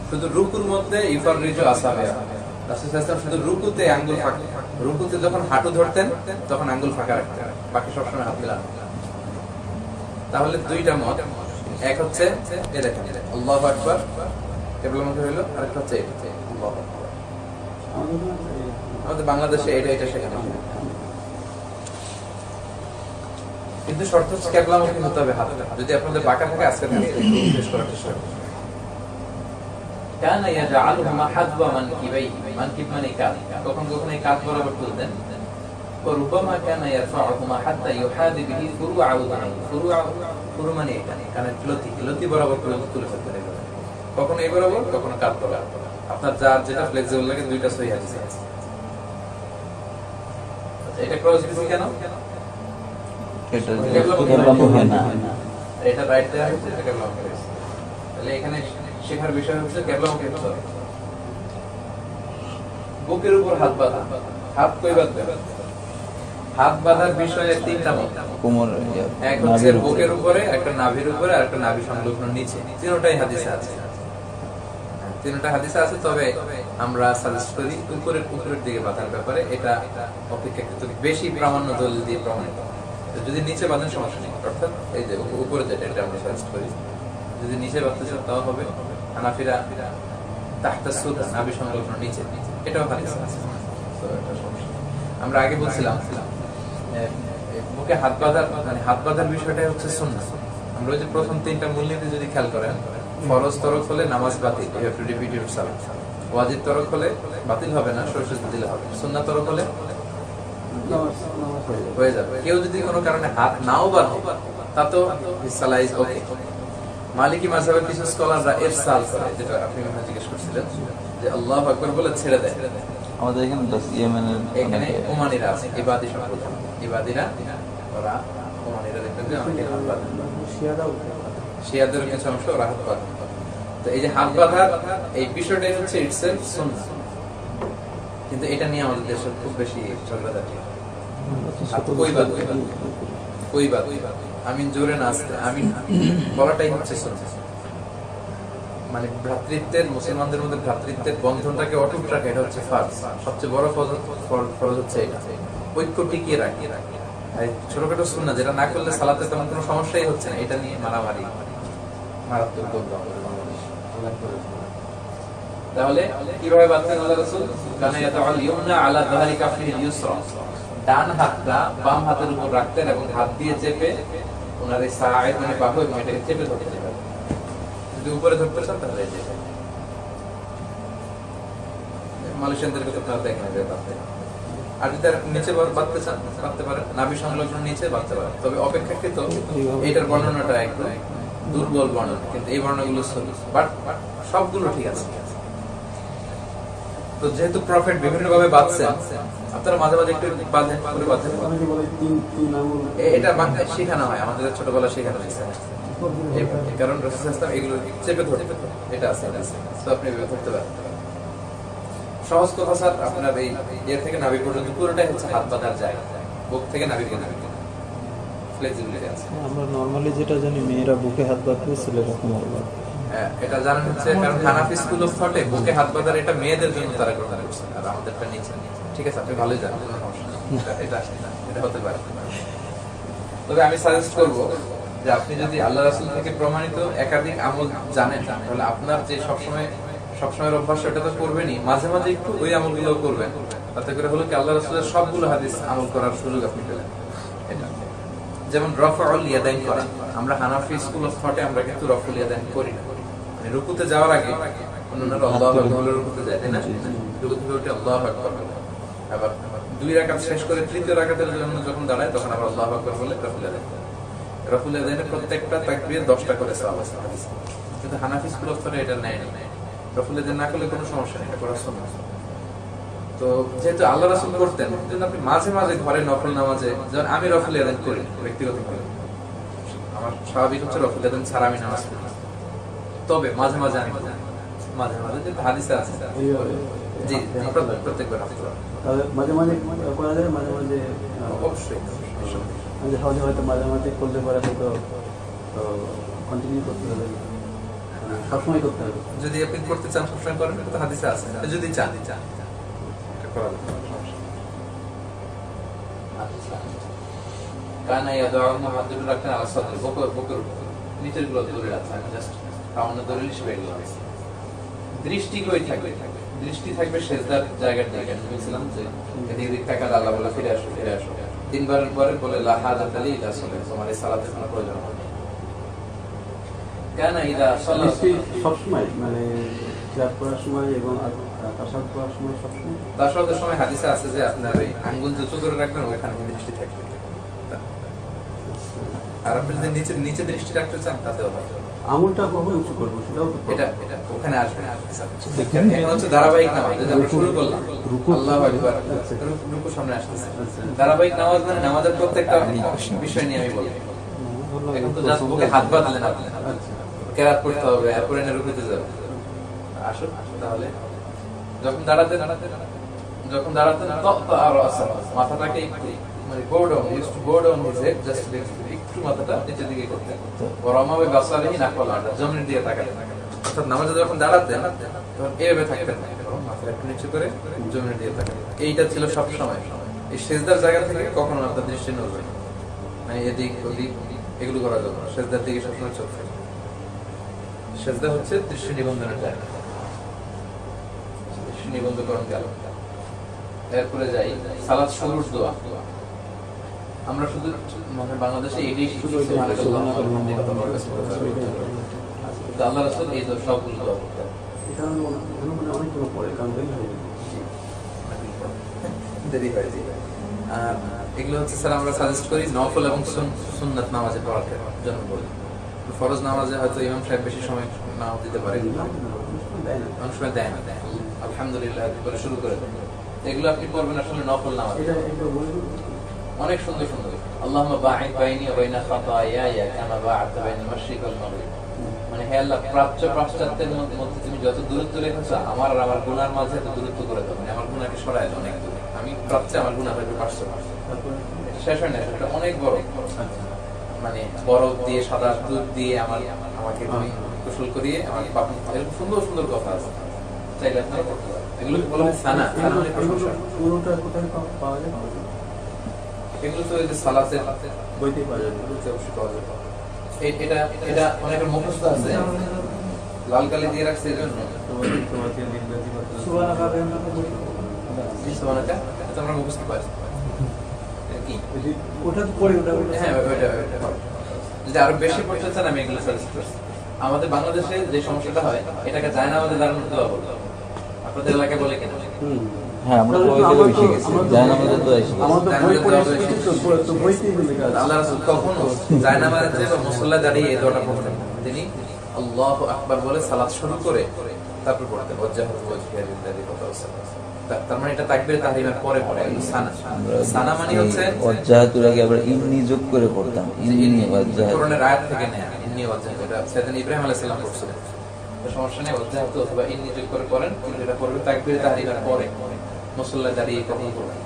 শুধু রুকুর মধ্যে ইফাররিজু আসাবিয়া, রাসূল সাল্লাল্লাহু আলাইহি ওয়াসাল্লাম শুধু রুকুতে আঙ্গুল ফাঁকা, রুকুতে যখন হাঁটু ধরতেন তখন আঙ্গুল ফাঁকা রাখতেন, বাকি সবসময় হাত মিলানো। তাহলে দুইটা মত, এক হচ্ছে এই দেখেন আল্লাহু আকবার কেবলামুখী হইলো, আরেকটা হচ্ছে এটা আল্লাহু আকবার। আমাদের বাংলাদেশে এটা শেখানো হয়, কিন্তু শর্ত হচ্ছে কেবলামুখী হতে হবে হাতটা। যদি আপনাদের বাঁকা থাকে আজকে শেষ করার চেষ্টা করুন। কানা ইয়াজআলুহুমা হাযবা মানকিবাইহি, মানকিব মানে কাঁধ, কখন কখন এই কাঁধ বরাবর তুলতেন। وربما كان يرفعهما حتى يحاذي به فروع عضليه, ফুরু মানে এখানে কানের লতি বরাবর তুলে ফেলতেন। কখন এই বরাবর, কখনো কাঁধ বরাবর, আপনার যার যেটা ফ্লেক্সিবল লাগে। দুইটা সহিহ হাদিস আছে। এটা ক্রস দিছি কেন? এটা রাইট দেয়া হচ্ছে, এটা কেবলামুখী হয়েছে। তাহলে এখানে শেখার বিষয় হচ্ছে কেবলামুখী হতে হবে। বুকের উপর হাত বাঁধা, হাত কই বাঁধবে? হাত বাঁধার বিষয়ে তিনটা মত। এক হচ্ছে বুকের উপরে, একটা নাভির উপরে, আর একটা নাভি সংলগ্ন নিচে। তিনটাই হাদিসে আছে, তিনটা হাদিসে আছে। তবে আমরা সাজেস্ট করি উপরের দিকে বাঁধার ব্যাপারে। এটা অপেক্ষাকৃত বেশি প্রামাণ্য দলিল দিয়ে প্রমাণিত। যদি নিচে বাঁধেন সমস্যা নেই, অর্থাৎ এই যে উপরে যেটা, এটা আমরা সাজেস্ট করি। যদি নিচে বাঁধতে চান তাও হবে। হানাফিরা তাহতা সুদা, নাভি সংলগ্ন নিচে, এটাও হাদিসে আছে। তো এটা সমস্যা। আমরা আগে বলছিলাম বুকে হাত বাঁধার, মানে হাত বাঁধার বিষয়টা হচ্ছে সুন্নাহ। আমরা ওই যে প্রথম তিনটা মূলনীতি যদি খেয়াল করেন, ফরজ তরক হলে নামাজ বাতিল, you have to repeat your সালাত। ওয়াজিব তরক হলে বাতিল হবে না, সরসদ দিলে হবে। সুন্নাহ তরক হলে হয়ে যাবে। কেউ যদি কোনো কারণে হাত নাও বাঁধে তা তো সালাহ ইজ ওকে। মালিকি মাযহাবের কিছু স্কলাররা ইরসাল করে, যেটা আপনি আমাকে জিজ্ঞেস করছিলেন, যে আল্লাহু আকবার বলে ছেড়ে দেয়। আমাদের এখানে ওমানিরা আছে, ইবাদি সম্প্রদায়, ইবাদিরা, ওরা ওমানিরা দেখবেন যে অনেকে হাত বাঁধে, শিয়াদের কিছু অংশ ওরা হাত বাঁধে। তো এই যে হাত বাঁধার এই বিষয়টাই হচ্ছে ইটসেলফ সুন্নাহ, কিন্তু এটা নিয়ে আমাদের দেশে খুব বেশি ঝগড়াঝাটি। হাত কই বাঁধবে? ওই বাদ আমিন জোরে না আসতে আমিন বলাটাই হচ্ছে সুন্নাত। মানে ভ্রাতৃত্বের, মুসলমানদের মধ্যে ভ্রাতৃত্বের বন্ধনটাকে অটুট রাখা, এটা হচ্ছে ফার্জ। সবচেয়ে বড় ফরজ হচ্ছে এটা, ঐক্য টিকিয়ে রাখি। ছোটখাটো সুন্নাত যেটা না করলে সালাতে তেমন কোনো সমস্যাই হচ্ছে না, এটা নিয়ে মারামারি মারাত্মক দরকার। তাহলে কিভাবে বাঁধতেন আল্লাহ রাসূল? কানা ইয়াতাআল ইউমনা আলা যাহরি কাফিহিল ইউসরা, ডান হাতটা বাম হাতের উপর রাখতেন এবং হাত দিয়ে চেপে ওনার এই সাআদ মানে বাহু এবং এটাকে চেপে ধরতেন। যদি উপরে ধরতে চান তাহলে এই যে মালয়েশিয়ানদের কথা আপনারা দেখেন যে বাঁধতে, আর যদি নিচে বাঁধতে চান বাঁধতে পারেন, নাভি সংলগ্ন নিচে বাঁধতে পারেন। তবে অপেক্ষাকৃত এইটার বর্ণনাটা একটু দুর্বল বর্ণনা, কিন্তু এই বর্ণনাগুলো সহি, বাট সবগুলো ঠিক আছে। তো যেহেতু প্রফেট বিভিন্ন ভাবে বাঁধছেন, আপনারা মাঝে মাঝে একটু বাঁধেন করে বাঁধেন। এটা বাংলায় শেখানো হয়, আমাদের ছোটবেলা শেখানো হয়েছে, কারণ রাসূল সাল্লাল্লাহু আলাইহি ওয়াসাল্লাম এগুলো চেপে ধরতে, এটা আছে তো আপনি ধরতে পারেন। সহজ কথা স্যার, আপনার এই থেকে নাভি পর্যন্ত পুরোটাই হচ্ছে হাত বাঁধার জায়গা, বুক থেকে নাভি পর্যন্ত ফ্লেক্সিবিলিটি আছে। আমরা নরমালি যেটা জানি মেয়েরা বুকে হাত বাঁধতে, ছেলেরা কোমর বাঁধতে। এটা জানেন হচ্ছে কারণ হানাফি স্কুল অফ থটে বুকে হাত বাঁধার এটা মেয়েদের জন্য তারা গ্রহণ করছে, আর আমাদেরটা নিচে। ঠিক আছে, আপনি ভালোই জানেন, কোনো সমস্যা নেই, এটা হতে পারে। তবে আমি সাজেস্ট করব যে আপনি যদি আল্লাহ রাসূল থেকে প্রমাণিত একাধিক আমল জানেন, তাহলে আপনার যে সবসময়ের অভ্যাস এটা তো করবেনই, মাঝে মাঝে একটু ওই আমলগুলো করবেন। তাতে করে হলো কি আল্লাহ রাসূলের সবগুলো হাদিস আমল করার সুযোগ আপনি পেলেন। এটা যেমন রাফউল ইয়াদাইন করা, আমরা হানাফি স্কুল অফ থটে আমরা কিন্তু রাফউল ইয়াদাইন করি না। মানে রুকুতে যাওয়ার আগে অন্যরা আল্লাহু আকবার বলে রুকুতে যায়, তাই না? রুকুতে উঠে আল্লাহু আকবার বলে, আবার দুই রাকাত শেষ করে তৃতীয় রাকাতের জন্য যখন দাঁড়ায় তখন আবার আল্লাহু আকবার বলে রাফউল ইয়াদাইন। রাফউল ইয়াদাইনের প্রত্যেকটা তাকবীর 10টা করে সওয়াব আছে হাদিস, কিন্তু হানাফি স্কুল অফ থটে এটা নেয় না। রাফউল ইয়াদাইন না করলে কোনো সমস্যা নেই, এটা করা সুন্নাত। তো যেহেতু আল্লাহ রাসূল করতেন, যেন আপনি মাঝে মাঝে ঘরে নফল নামাজে, যেমন আমি রাফউল ইয়াদাইন করি ব্যক্তিগতভাবে, আমার স্বাভাবিক হচ্ছে রাফউল ইয়াদাইন ছাড়া আমি নামাজ পড়ি, তবে মাঝে মাঝে আমি মাঝে মাঝে যে হাদিসে আছে জি প্রত্যেকবার মাঝে মাঝে করা যায়, মাঝে মাঝে অবশ্যই সহজে হয়তো মাঝে মাঝে করলে পরে হয়তো কন্টিনিউ করতে হবে, সবসময় করতে হবে। যদি আপনি করতে চান সবসময় করেন, এটা তো হাদিসে আছে, যদি চান এটা করা যাবে। কানা ইয়াদাউহু হাত দুটো রাখতেন আলা সাদরি, বুকের উপর, নিচের গুলো ধরে রাখতেন, আমি জাস্ট সামনে ধরে লিখে এগুলো আছে। দৃষ্টি কই থাকবে? দৃষ্টি থাকবে সেজদার জায়গার দিকে। আমি বলছিলাম যে এদিকে দিক তাকালে আল্লাহ বলে ফিরে আসো, ফিরে আসো। তিনবারের পরে বলে লা হাজাত লি ইলা সালাত, তোমার এই সালাতের কোনো প্রয়োজন হবে না। কানা ইদা সালাত সবসময় মানে ক্লাস করার সময় এবং তাসাদ করার সময় সবসময়, তাসাদের সময় হাদিসে আছে যে আপনার এই আঙ্গুল জুতো করে রাখবেন, ওখানে দৃষ্টি থাকবে। আর আপনি যদি নিচে দৃষ্টি রাখতে চান তাতেও হবে। আমলটা কখন উঁচু করবো সেটাও এটা ওখানে আসবে না। এখন হচ্ছে ধারাবাহিক নামাজ, যেটা আমরা শুরু করলাম আল্লাহু আকবার, রুকু সামনে আসতেছে। ধারাবাহিক নামাজ মানে নামাজের প্রত্যেকটা বিষয় নিয়ে আমি বলবো। এখন তো জাস্ট বুকে হাত বাঁধলেন আপনি, কেরাত পড়তে হবে, এরপর এনে রুকুতে যাবে। আসুন তাহলে যখন দাঁড়াতেন আর মাথাটাকে মানে go down, use to go down his head, just একটু মাথাটা নিচের দিকে করতেন। ওরামাবে বাসালেহি নাকওয়ালা, জমির দিকে তাকাতেন। অর্থাৎ নামাজে যখন দাঁড়াতেন তখন এইভাবে থাকতেন না, মাথা একটু নিচু করে জমির দিকে তাকাতেন। এইটা ছিল সব সময়। এই সেজদার জায়গা থেকে কখনো আপনার দৃষ্টি নড়বে না, মানে এদিক ওদিক এগুলো করা যাবে না। সেজদার দিকে সবসময় চোখ থাকে। সেজদা হচ্ছে দৃষ্টি নিবন্ধনের জায়গা, দৃষ্টি নিবন্ধকরণ গেল। এরপরে যাই সালাত শুরুর দোয়া। আমরা শুধু মানে বাংলাদেশে এটাই শিখছি, আল্লাহ রাসূল এই সবগুলো দোয়া করতেন। এটা অনেকগুলো পরে কারণ দেরি হয়ে যায়। আর এগুলো হচ্ছে স্যার আমরা সাজেস্ট করি নফল এবং সুন্নাত নামাজে পড়ার জন্য বলি। ফরজ নামাজে হয়তো ইমাম সাহেব বেশি সময় নাও দিতে পারে, অনেক সময় দেয় না, আলহামদুলিল্লাহ করে শুরু করে দেন। এগুলো আপনি করবেন আসলে নফল নামাজ, অনেক সুন্দর সুন্দর। আল্লাহুম্মা বা'id বাইনি ওয়া বাইনা খাতায়ায়া কামা বা'adta বাইনাল মাশরিক ওয়াল মাগরিব, মানে হে আল্লাহ প্রাচ্য পাশ্চাত্যের মধ্যে তুমি যত দূরত্ব রেখেছো আমার আর আমার গুনার মাঝে এত দূরত্ব করে দাও, মানে আমার গুনাহকে সরায় দাও অনেক দূরে। আমি প্রাচ্যে, আমার গুনাহ থাকবে পাশ্চাত্যে। শেষ হয় না, এটা অনেক বড়, মানে বরফ দিয়ে সাদা দুধ দিয়ে আমাকে তুমি গোসল করিয়ে আমাকে পাপড়ি, এরকম সুন্দর সুন্দর কথা আছে, চাইলে আপনারা করতে পারেন। এগুলোকে বলা হয় সানা, সানা মানে প্রশংসা। পুরোটা কোথায় পাওয়া যায়? এগুলো তো এই যে সালাতের বইতেই পাওয়া যায়। অবশ্যই পাওয়া যাবে। এটা এটা অনেকের মুখস্থ আছে, লাল কালি দিয়ে রাখছে এই জন্য। সুবহানাকা এটা আমরা মুখস্থ পাই। কি ওটা তো পড়ে, ওটা হ্যাঁ ওইটা যদি আরো বেশি পড়তে চান আমি এগুলো সাজেস্ট করছি। আমাদের বাংলাদেশে যে সমস্যাটা হয়, এটাকে যায় না আমাদের দারুণ দোয়া বলে। আপনাদের এলাকায় বলে কিনা? হ্যাঁ, আমরা তো ওই থেকে শিখে গেছি, জায়নামাজের দোয়া শিখে গেছি। আমার তো বই পড়ে এসেছি, তো বইতেই লেখা আছে। আল্লাহ রাসূল কখনো জায়নামাজে বা মুসল্লায় দাঁড়িয়ে এই দোয়াটা পড়তেন না। তিনি আল্লাহু আকবার বলে সালাত শুরু করে তারপর পড়তেন ওয়াজহাতু ওয়াজহিয়া লিল্লাযী ফাতারা। তার মানে এটা তাকবীরে তাহরিমের পরে পড়ে। সানা, সানা মানে হচ্ছে ওয়াজহাতুর আগে আবার ইন্নি যোগ করে পড়তাম, ইন্নি ওয়াজহাতু। কোরআনের আয়াত থেকে নেয়া, ইন্নি ওয়াজহাতু, এটা সাইয়েদনা ইব্রাহিম আলাইহিস সালাম পড়ছিলেন। তো সমস্যা নেই, ওয়াজহাতু অথবা ইন্নি যোগ করে পড়েন, কিন্তু এটা পড়বে তাকবীরে তাহরিমের পরে, মুসল্লায় দাঁড়িয়ে কখন পড়বেন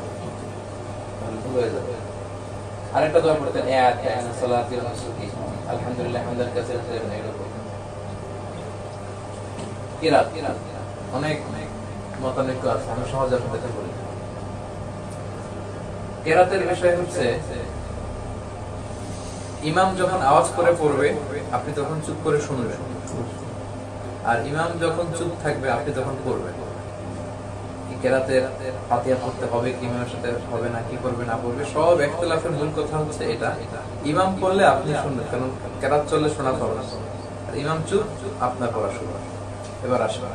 হয়ে যাবে। আরেকটা দোয়া পড়তেন আয়াত সালাতিল মুসল্লি আলহামদুলিল্লাহ হামদান কাসীরান এরকম। কিরাত অনেক মতানৈক্য আছে, আমি সহজে আপনাদের বলি। কিরাতের বিষয় হচ্ছে ইমাম যখন আওয়াজ করে পড়বে আপনি তখন চুপ করে শুনবেন, আর ইমাম যখন চুপ থাকবে আপনি তখন পড়বেন। কিরাতের ফাতিহা পড়তে হবে কি ইমামের সাথে হবে না, কি করবে না করবে, সব ইখতিলাফের মূল কথা হচ্ছে এটা। ইমাম পড়লে আপনি শুনবেন, কারণ কিরাত চললে শোনা হবে না, আর ইমাম চুপ আপনার পড়া শুরু। এবার আসবে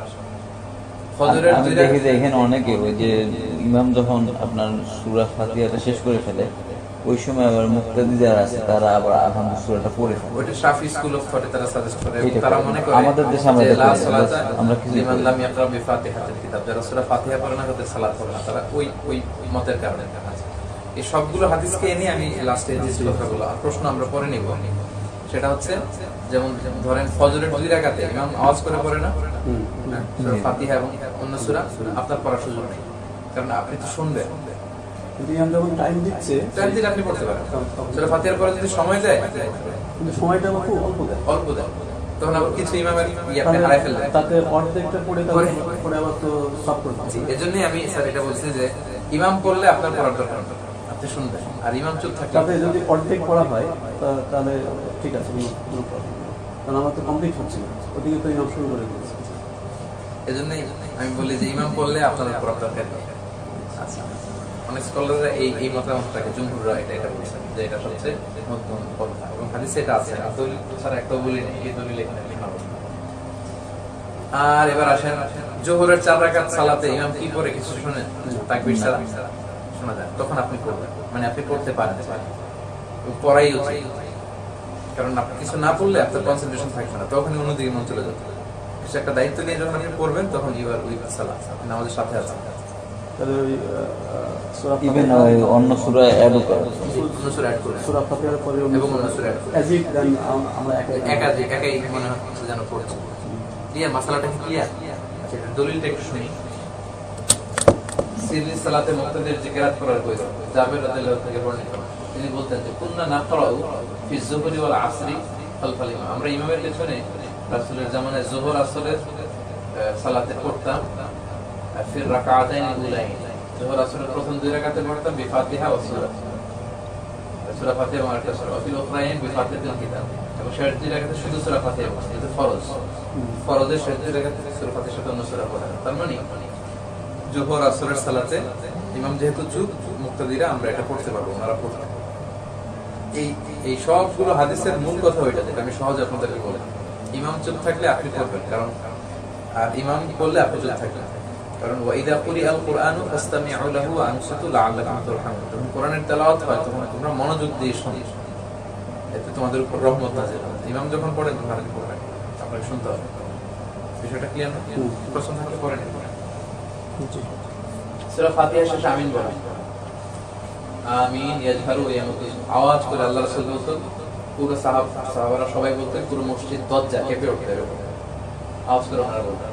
ফজরের আমি দেখি যে এখানে অনেকে ওই যে ইমাম যখন আপনার সূরা ফাতিহাটা শেষ করে ফেলে, ওই সময় আবার মুক্তাদি যারা আছে তারা আবার আলহামদুলিল্লাহ সূরাটা পড়ে ফেলে। ওইটা শাফি স্কুল অফ থটে তারা সাজেস্ট করে। এইটা তারা করে। মনে করে আমাদের দেশে আমরা যে এটা লা করি না, সালাতা আমরা কিছু লিমান করি না। লাম ইয়াকরা বিফাতিহাতিল কিতাব, যারা সূরা ফাতিহা পড়ে না তাদের সালাত হবে না, তারা ওই মতের কারণে। এই সবগুলো হাদিসকে এনে আমি লাস্টে যে কথাগুলো প্রশ্ন আমরা পরে নিব, সেটা হচ্ছে যেমন ধরেন ফজরের 2 রাকাতে ইমাম আওয়াজ করে পড়ে না সূরা ফাতিহা এবং অন্য সূরা, আপনার পড়ার সুযোগ নেই, কারণ আপনি তো শুনবেন। কিন্তু ইমাম যখন টাইম দিচ্ছে, টাইম দিলে আপনি পড়তে পারেন। সূরা ফাতিহার পরে যদি সময় দেয়, কিন্তু সময়টা খুব অল্প দেয়। অল্প দেয়, তখন আবার কিছু ইমামের আপনি হারাই ফেললেন। তাতে অর্ধেকটা পড়ে পরে আবার তো সব করতে হবে। এজন্যই আমি স্যার এটা বলছি যে ইমাম করলে আপনার পড়ার দরকার নেই, আপনি শুনবেন, আর ইমাম চুপ থাকলে তাতে যদি অর্ধেক পড়া হয় তাহলে ঠিক আছে, কোনো প্রবলেম নেই। কারণ আমার তো কমপ্লিট হচ্ছে না, ওদিকে তো ইমাম শুরু করে দিয়েছে। এজন্যই আমি বলি যে ইমাম করলে আপনার পড়ার দরকার নেই। আচ্ছা, অনেক স্কলাররা এই মতামতটাকে জুমহুররা এটা বলছেন যে এটা সবচেয়ে মধ্যম কথা, এবং হাদিসে এটা আছে, দলিল ছাড়া একটাও বলি নেই, এই দলিল এখানে লেখা হবে। আর এবার আসেন জোহরের 4 রাকাত সালাতে ইমাম কি করে কিছু শুনেন তাকবীর ছাড়া শোনা যায়, তখন আপনি পড়বেন, মানে আপনি পড়তে পারেন, পড়াই উচিত, কারণ আপনি কিছু না পড়লে আপনার কনসেন্ট্রেশন থাকবে না, তখনই অন্যদিকে মন চলে যাবে। কিছু একটা দায়িত্ব নিয়ে যখন আপনি পড়বেন তখন ইউ আর উইথ সালাত, নামাজের সাথে আছেন। তাহলে ওই ইভেন অন্য সূরা অ্যাডও করে, অন্য সূরা অ্যাড করে সূরা ফাতিহার পরে এবং অন্য সূরা অ্যাড করে অ্যাজ ইফ আমরা একাই মনে হচ্ছে যেন পড়ছি। ক্লিয়ার? মাসালাটা কি ক্লিয়ার? আচ্ছা, দলিলটা একটু শুনি। সিররি সালাতে মুক্তাদির যে কিরাত করার কইল জাবের রাদিয়াল্লাহু থেকে বর্ণিত, তিনি বলতেন যে কুননা নাকরাউ ফি যুহরি ওয়াল আসরি খালফাল ইমাম, আমরা ইমামের পেছনে রাসূলের জামানায় যোহর আসরের সালাতে পড়তাম ফির রাকাতাইন উলাইন, যোহর আসরের প্রথম 2 রাকাতে পড়তাম বিফাতিহা ওয়া সূরা, সূরা ফাতিহা এবং আরেকটা সূরা ফিল উখরাইন বিফাতিহাতিল কিতাব, এবং শেষ 2 রাকাতে শুধু সূরা ফাতিহা পড়তাম, এটা ফরজ। ফরজের শেষ 2 রাকাতে সূরা ফাতিহার সাথে অন্য সূরা পড়া। তার মানে যোহর আসরের সালাতে ইমাম যেহেতু চুপ, মুক্তাদিরা আমরা এটা পড়তে পারবো, ওনারা পড়তে। এই সবগুলো হাদিসের মূল কথা ওইটা, যেটা আমি সহজে আপনাদেরকে বলি। ইমাম চুপ থাকলে আপনি পড়বেন, কারণ আর ইমাম বললে আপনি চুপ থাকবেন, কারণ ওয়াইদা কুরিআল কুরআনু ফাসতামিউ লাহু ওয়া আনসিতু লাআল্লাকুম তুরহামুন, যখন কোরআনের তেলাওয়াত হয় তখন তোমরা মনোযোগ দিয়ে শোনো, এতে তোমাদের উপর রহমত নাযিল হবে। ইমাম যখন পড়েন তখন আপনি পড়বেন, আপনাকে শুনতে হবে। বিষয়টা ক্লিয়ার না? প্রশ্ন থাকলে পড়েন। সূরা ফাতিহা শেষে আমিন বলেন, আমিন ইয়াজহারু ওয়া ইয়ামুতু, আওয়াজ করে আল্লাহর রাসূল বলতেন, পুরো সাহাবারা সবাই বলতেন, পুরো মসজিদ দজ্জা কেঁপে উঠতে এরকম আওয়াজ করে ওনারা বলতেন।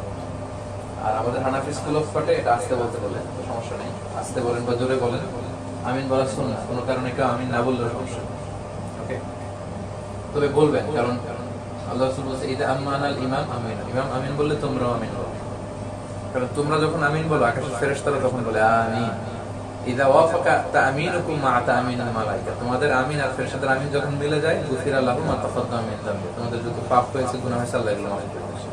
আর আমাদের হানাফি স্কুল অফ থটে এটা আস্তে বলতে বলে, সমস্যা নেই, আস্তে বলেন বা জোরে বলেন, আমিন বলা সুন্নাহ, কোনো কারণে কেউ আমিন না বললেও সমস্যা নেই। ওকে, তবে বলবেন, কারণ আল্লাহ রাসূল বলেছে ইদা আমানাল ইমাম আমিন, ইমাম আমিন বললে তোমরাও আমিন বলো। কারণ তোমরা যখন আমিন বলো আকাশের ফেরেশতারা তখন বলে আমিন। ইদা ওয়াফাকা তামিনুকুম মা তামিনুল মালায়েকা, তোমাদের আমিন আর ফেরেশতাদের আমিন যখন মিলে যায় গুফিরা লাহু মা তাকাদ্দামা মিন যামবি, তোমাদের যত পাপ হয়েছে গুনাহ হয়েছে আল্লাহ এগুলো মাফ করে দেয়।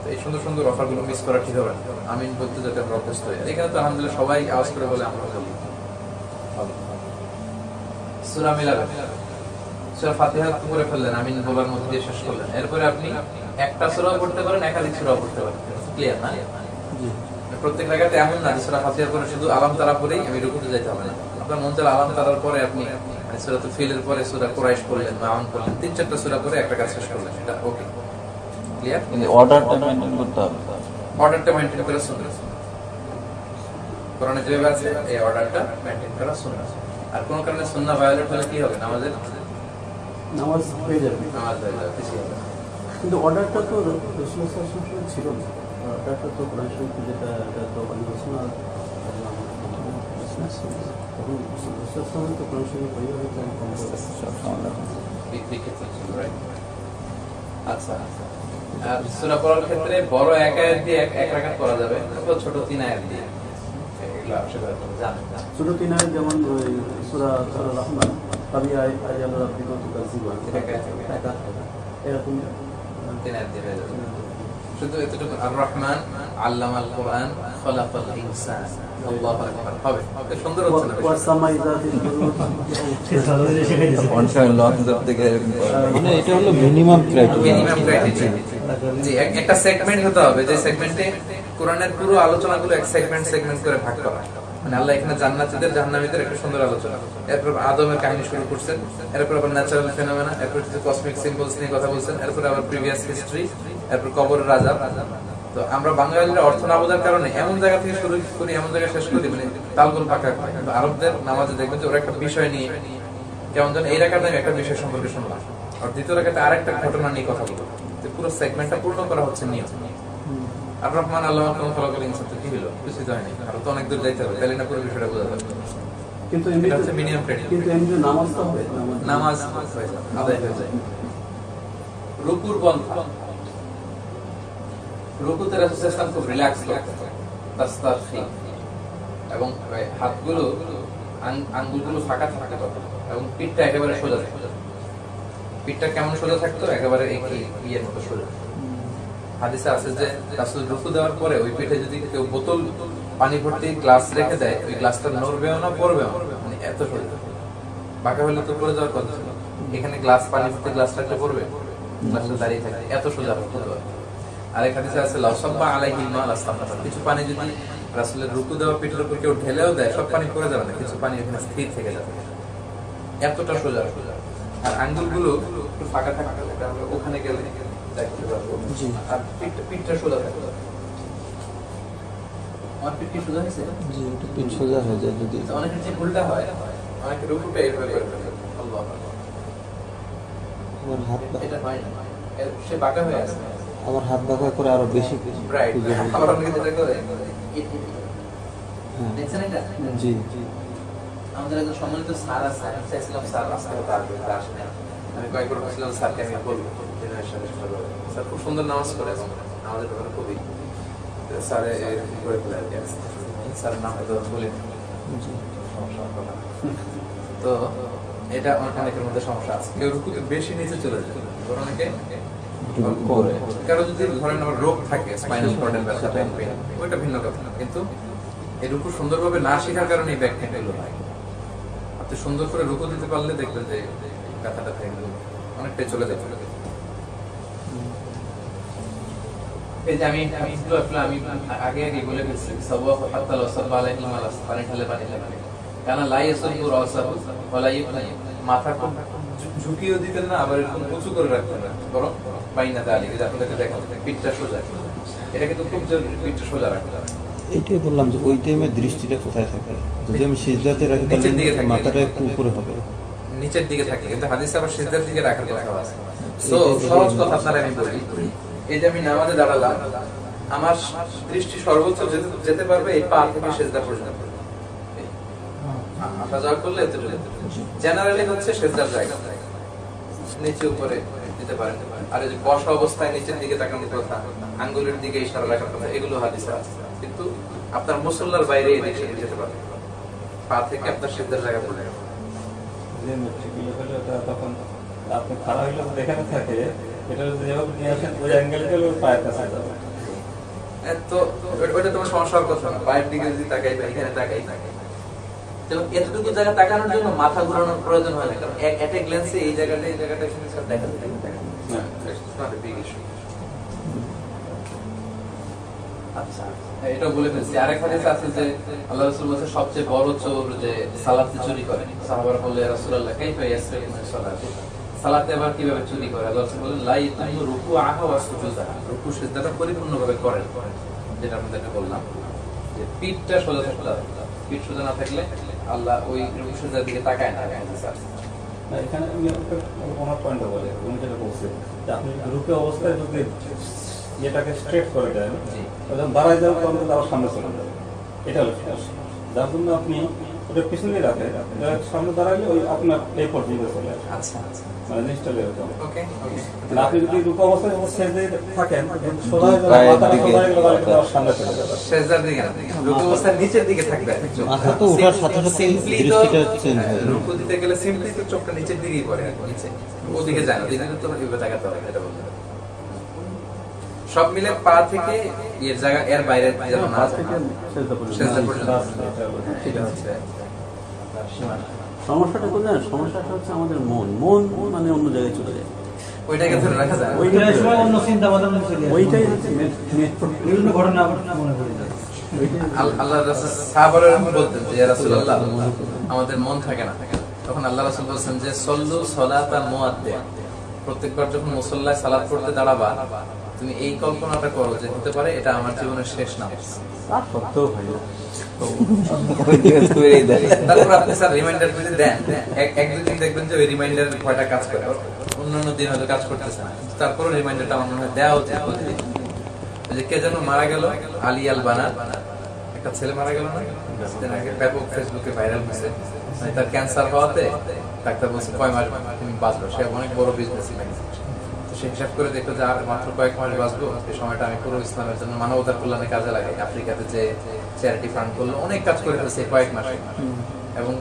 তো এই সুন্দর সুন্দর অফারগুলো মিস করা ঠিক হবে না। আমিন বলতে যাতে আমরা অভ্যস্ত হই। এখানে তো আলহামদুলিল্লাহ সবাই আওয়াজ করে বলে, আমরা বলি। সূরা মিলাবেন, সূরা ফাতিহা পড়ে ফেললেন, আমিন বলার মধ্যে দিয়ে শেষ করলেন। এরপরে আপনি একটা সূরা পড়তে পারেন, একাধিক সূরা পড়তে পারেন। ক্লিয়ার না? প্রত্যেক রাকাতে এমন না যে সূরা ফাতিহার পরে শুধু আলাম তারা পড়েই আমি রুকুতে যাইতে হবে না। আপনার মন চাইলে আলাম তারার পরে আপনি সূরাতুল ফিলের পরে সূরা কুরাইশ পড়লেন, মাউন পড়লেন, 3-4টা সূরা পড়ে একটা কাজ শেষ করলেন, এটা ওকে। ক্লিয়ার? কিন্তু অর্ডারটা মেইনটেইন করতে হবে। অর্ডারটা মেইনটেইন করা সুন্নাহ। কোরআনে যেভাবে আছে এই অর্ডারটা মেইনটেইন করা সুন্নাহ। আর কোন কারণে সুন্নাহ ভায়োলেট হলে কি হবে? নামাজের নামাজ হয়ে যাবে, নামাজ হয়ে যাবে, কিছু হবে না। কিন্তু অর্ডারটা তো রাসূলুল্লাহ সাল্লাল্লাহু আলাইহি ওয়াসাল্লাম ছিল না। অর্ডারটা তো কোরআন শরীফে যেটা, এটা তো আলোচনা তখন রাসূলুল্লাহ তো কোরআন শরীফ পড়িয়ে আচ্ছা, আর সূরা পড়ার ক্ষেত্রে বড় এক আয়াত দিয়ে এক রাকাত পড়া যাবে, অথবা ছোট 3 আয়াত দিয়ে। এগুলো আসলে জানেন না। ছোট 3 আয়াত যেমন সূরা রহমান, তাবি আয়াল রাব্বিকা তুকাজ্জিবান, এরকম 3 আয়াত দিয়ে হয়ে যাবে। শুধু এতটুকু, আর রহমান আল্লামাল কোরআন খলাকাল ইনসান, আল্লাহু আকবার হবে। সুন্দর হচ্ছে না? ওয়াসামাই যাতিল বুরুজ, অনশন লঞ্চের থেকে এরকম করা। মানে এটা হলো মিনিমাম ক্রাইটেরিয়া। Minimum criteria. জি, একটা সেগমেন্ট হতে হবে, যে সেগমেন্টে কোরআনের পুরো আলোচনাগুলো এক সেগমেন্ট করে ভাগ করা। মানে আল্লাহ এখানে জান্নাতীদের জাহান্নামীদের একটা সুন্দর আলোচনা, এরপর আদমের কাহিনী শুরু করছেন, এরপর আবার ন্যাচারাল ফেনোমেনা, এরপর কিছু কসমিক সিম্বলস নিয়ে কথা বলছেন, এরপর আবার প্রিভিয়াস হিস্ট্রি, এরপর কবরের রাজা। তো আমরা বাঙালিরা অর্থ না বোঝার কারণে এমন জায়গা থেকে শুরু করি, এমন জায়গায় শেষ করি, মানে তালগোল পাকা। কিন্তু আরবদের নামাজে দেখবেন যে ওরা একটা বিষয় নিয়ে, কেমন যেন এই রাকাতে আমি একটা বিষয় সম্পর্কে শুনলাম, আর দ্বিতীয় রাকাতে আরেকটা ঘটনা নিয়ে কথা বলবো। পুরো সেগমেন্টটা পূর্ণ করা হচ্ছে নিয়ম। আর রহমান আল্লাহ খলাকাল ইনসান তো কি হলো? কিছু তো হয়নি, আরো তো অনেক দূর যাইতে হবে, তাহলে না পুরো বিষয়টা বোঝা যাবে। কিন্তু এটা হচ্ছে মিনিমাম ক্রাইটেরিয়া। কিন্তু এমনি নামাজটা হবে, নামাজ হয়ে যায়, আদায় হয়ে যায়। রুকুর পন্থা, রুকুতে রাসূল সাল্লাল্লাহু আলাইহি ওয়াসাল্লাম খুব রিল্যাক্স করতেন, তাসতারফি, এবং হাতগুলো আঙ্গুলগুলো ফাঁকা থাকতে পারত, এবং পিঠটা একেবারে সোজা থাকতো। পিঠটা কেমন সোজা থাকতো? একেবারে ইয়ের মতো সোজা। হাদিসে আছে যে রাসূল রুকু দেওয়ার পরে ওই পিঠে যদি কেউ বোতল পানি ভর্তি গ্লাস রেখে দেয়, ওই গ্লাসটা নড়বেও না, পড়বেও না, মানে এত সোজা। বাঁকা হলে তো পড়ে যাওয়ার কথা ছিল। এখানে গ্লাস পানি ভর্তি গ্লাস রাখলে পড়বে, গ্লাসটা দাঁড়িয়ে থাকে, এত সোজা হতো। আর এক হাদিসে আছে লাউ সাব্বা আলাইহিল মা লাস্তামা, কিছু পানি যদি রাসূলের রুকু দেওয়া পিঠের উপর কেউ ঢেলেও দেয়, সব পানি পড়ে যাবে না, কিছু পানি এখানে স্থির থেকে যাবে, এতটা সোজা। আর আঙ্গুলগুলো একটু ফাঁকা থাকতে হবে, আমরা ওখানে গেলে দেখতে পারবো। আর পিঠটা সোজা থাকবে। আমার পিঠ কি সোজা হয়েছে? জি, এটা পিঠ সোজা হয়ে যায় যদি। অনেকের যে ভুলটা হয়, অনেকের রুকুটা এইভাবে করে ফেলে, আল্লাহু আকবার, আমার হাত এটা হয় না, সে বাঁকা হয়ে আছে। আমার হাত বাঁকা করে আরো বেশি রাইট, আবার অনেকে যেটা করে, হ্যাঁ। দেখছেন এটা? জি, আমাদের একজন সম্মানিত স্যার আছে, আমি চাইছিলাম স্যার আসতে হতো, আসে না। আমি কয়েকবার বলছিলাম স্যারকে আমি বলবো, স্যার খুব সুন্দর নামাজ পড়ে এবং আমাদের ব্যাপারে খুবই স্যারে করে ফেলে আর কি। স্যারের নাম হয়তো বলি সমস্যা হবে না। তো এটা অনেকের মধ্যে সমস্যা আছে, কেউ রুকুতে বেশি নিচে চলে যায়, অনেকে কারো যদি ধরেন আমার রোগ থাকে, স্পাইনাল কর্ডের ব্যথা, পেইন, ওইটা ভিন্ন কথা। কিন্তু এই রুকু সুন্দরভাবে না শেখার কারণে এই ব্যাক পেইন এগুলো হয়। আপনি সুন্দর করে রুকু দিতে পারলে দেখবেন যে ব্যথাটা থেকে অনেকটাই চলে যাবে। এই যে আমি আগে বলে ফেলছি, সাওয়াফ হাত্তা লাউ সাব্বা আলাইহিল মালাস, পানি ঢালে কারণ লা ইয়াসুবু রাসাহু ওয়ালা ইউকনা, মাথা খুব ঝুঁকিও দিতেন না, আবার এরকম উঁচু করে রাখতেন না, বরং বাইনা দাঁড়িয়ে যে আপনাদেরকে দেখাবো পিঠটা সোজা। এটা কিন্তু খুব জরুরি, পিঠটা সোজা রাখতে হবে। এইটাই বললাম যে ওই টাইমে দৃষ্টিটা কোথায় থাকে। যদি আমি সিজদাতে রাখি তাহলে মাথাটা একটু উপরে হবে, নিচের দিকে থাকে, কিন্তু হাদিসে আবার সিজদার দিকে রাখার কথা আছে। সো সহজ কথা আপনারা আমি বলি, এই যে আমি নামাজে দাঁড়ালাম, আমার দৃষ্টি সর্বোচ্চ যেতে পারবে এই পা থেকে সিজদা পর্যন্ত, আসা যাওয়া করলে এতটুকু জেনারেলি হচ্ছে সেজদার জায়গা, নিচে উপরে দিতে পারেন। আর এই যে বসা অবস্থায় নিচের দিকে তাকানোর কথা, আঙ্গুলের দিকে ইশারা রাখার কথা, এগুলো হাদিসে আছে। কিন্তু আপনার মুসল্লার বাইরে এদিকে যেতে পারে, পা থেকে আপনার সেজদার জায়গা পড়ে যাবে। যে মেট্রিকুলে হলে ওটা তখন আপনি খারাপ হইলে তো এখানে থাকে, এটা যেভাবে নিয়ে আসেন ওই অ্যাঙ্গেলে গেলে পায়ের কাছে যাবে। তো ওইটা তোমার সমস্যার কথা না, পায়ের দিকে যদি তাকাই বা এখানে তাকাই, এতটুকু জায়গা তাকানোর জন্য মাথা ঘোরানোর প্রয়োজন হয় না, কারণ এক গ্ল্যান্সে এই জায়গাটা সব দেখা যায়। আচ্ছা, এটা বলে ফেলছি। আরেক হাদিস আছে যে আল্লাহ রাসূল বলেছেন সবচেয়ে বড় চোর যে সালাতে চুরি করে। সাহাবারা বললেন ইয়া রাসূলুল্লাহ কাইফা ইয়াসরিকু মিন সালাতি, সালাতে আবার কিভাবে চুরি করে? আল্লাহ রাসূল বলেন লা ইয়াতুমু রুকুআহা ওয়া সুজুদাহা, রুকু সিজদাটা পরিপূর্ণভাবে করেন। যেটা আপনাদেরকে বললাম যে পিঠটা সোজা থাকতে হবে, পিঠ সোজা না থাকলে আল্লাহ ওই রুকু সিজদার দিকে তাকায় না। এখানে আমি আমার পয়েন্ট বলে, উনি যেটা বলছেন যে আপনি রুকে অবস্থায় যদি এটাকে স্ট্রেট করে দেন, যখন দাঁড়ায় যাবেন তখন কিন্তু আবার সামনে চলে যাবে। এটা হলো সমস্যা, যার জন্য আপনি ওটা পিছনে রাখেন, সামনে দাঁড়ালে ওই আপনার এই পর্যন্ত চলে আসে। আচ্ছা আচ্ছা, মানে জিনিসটা এরকম। ওকে, আপনি যদি রুকু অবস্থায় সেজদায় থাকেন, সোজা হয়ে যাবে, মাথাটা সোজা হয়ে গেলে তাহলে কিন্তু আবার সামনে চলে যাবে। সেজদার দিকে না, রুকু অবস্থায় নিচের দিকে থাকবে। মাথা তো ওঠার সাথে সাথে দৃষ্টিটা চেঞ্জ হয়। রুকু দিতে গেলে সিম্পলি তো চোখটা নিচের দিকেই পড়ে, নিচে, ওদিকে যায় না, ওদিকে তো এইভাবে তাকাতে হবে। এটা বলতে হবে সব মিলে পা থেকে এর জায়গা এর বাইরে যেন না যায়, সেজদা পর্যন্ত। সেটা হচ্ছে সমস্যাটা কোথায়? সমস্যাটা হচ্ছে আমাদের মন মানে অন্য জায়গায় চলে যায়, ওইটাকে ধরে রাখা যায়, ওইটাই সময় অন্য চিন্তা ভাবনা চলে আসে, ওইটাই হচ্ছে বিভিন্ন ঘটনা মনে পড়ে যায়। আল্লাহ রাসূল সাহাবারা বলতেন যে ইয়া রাসূলুল্লাহ আমাদের মন থাকে না, তখন আল্লাহ রাসূল বলেন যে সল্লু সালাতাল মুআদ্দিন, প্রত্যেকবার যখন মুসল্লায় সালাত পড়তে দাঁড়াবা তুমি এই কল্পনাটা করো যে হতে পারে এটা আমার জীবনের শেষ নামাজ। আর সত্যও ভাই তারপর আপনি স্যার রিমাইন্ডার করে দেন, এক দুই দিন দেখবেন যে ওই রিমাইন্ডার কয়টা কাজ করে, অন্যান্য দিন হয়তো কাজ করতেছে না, তারপরে রিমাইন্ডারটা আমার মনে হয় দেওয়া উচিত প্রতিদিন। যে কে যেন মারা গেল, আলী আল বানার একটা ছেলে মারা গেল না, কিছুদিন আগে ব্যাপক ফেসবুকে ভাইরাল হয়েছে। মানে তার ক্যান্সার হওয়াতে ডাক্তার বলছে কয় মাস তুমি বাঁচলো, সে অনেক বড় বিজনেসম্যান। সে হিসাব করে দেখলো যে আর মাত্র কয়েক মাস বাঁচবো, এই সময়টা আমি পুরো ইসলামের জন্য মানবতার কল্যাণে কাজে লাগাই। আফ্রিকাতে যে চ্যারিটি ফান্ড করলো, অনেক কাজ করে ফেলছে কয়েক মাসে। এবং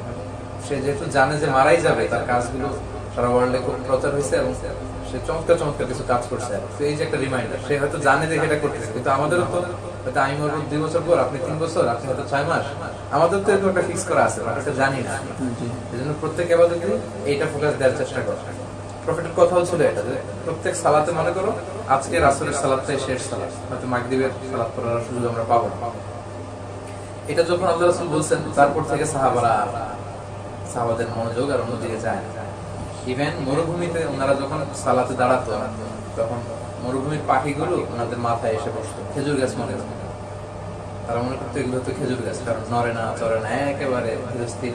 সে যেহেতু জানে যে মারাই যাবে, তার কাজগুলো সারা ওয়ার্ল্ডে খুব প্রচার হয়েছে এবং সে চমৎকার কিছু কাজ করছে। তো এই যে একটা রিমাইন্ডার, সে হয়তো জানে যে এটা করতেছে, কিন্তু আমাদেরও তো হয়তো আমি মরবো 2 বছর পর, আপনি 3 বছর, আপনি হয়তো 6 মাস, আমাদের তো এরকম একটা ফিক্স করা আছে, আমরা জানি না। এই জন্য প্রত্যেক ইবাদতে এইটা ফোকাস দেওয়ার চেষ্টা করো। প্রফেটের কথা হচ্ছিল এটা যে প্রত্যেক সালাতে মনে করো আজকে রাসূলের সালাতটাই শেষ সালাত, হয়তো মাগরিবের সালাত পড়ার সুযোগ আমরা পাবো না। এটা যখন আল্লাহ রাসূল বলছেন, তারপর থেকে সাহাবাদের মনোযোগ আর অন্যদিকে যায় না। ইভেন মরুভূমিতে ওনারা যখন সালাতে দাঁড়াতো, তখন মরুভূমির পাখিগুলো ওনাদের মাথায় এসে বসতো, খেজুর গাছ মনে করতো। তারা মনে করতো এগুলো হতো খেজুর গাছ, কারণ নড়ে না চড়ে না, একেবারে স্থির।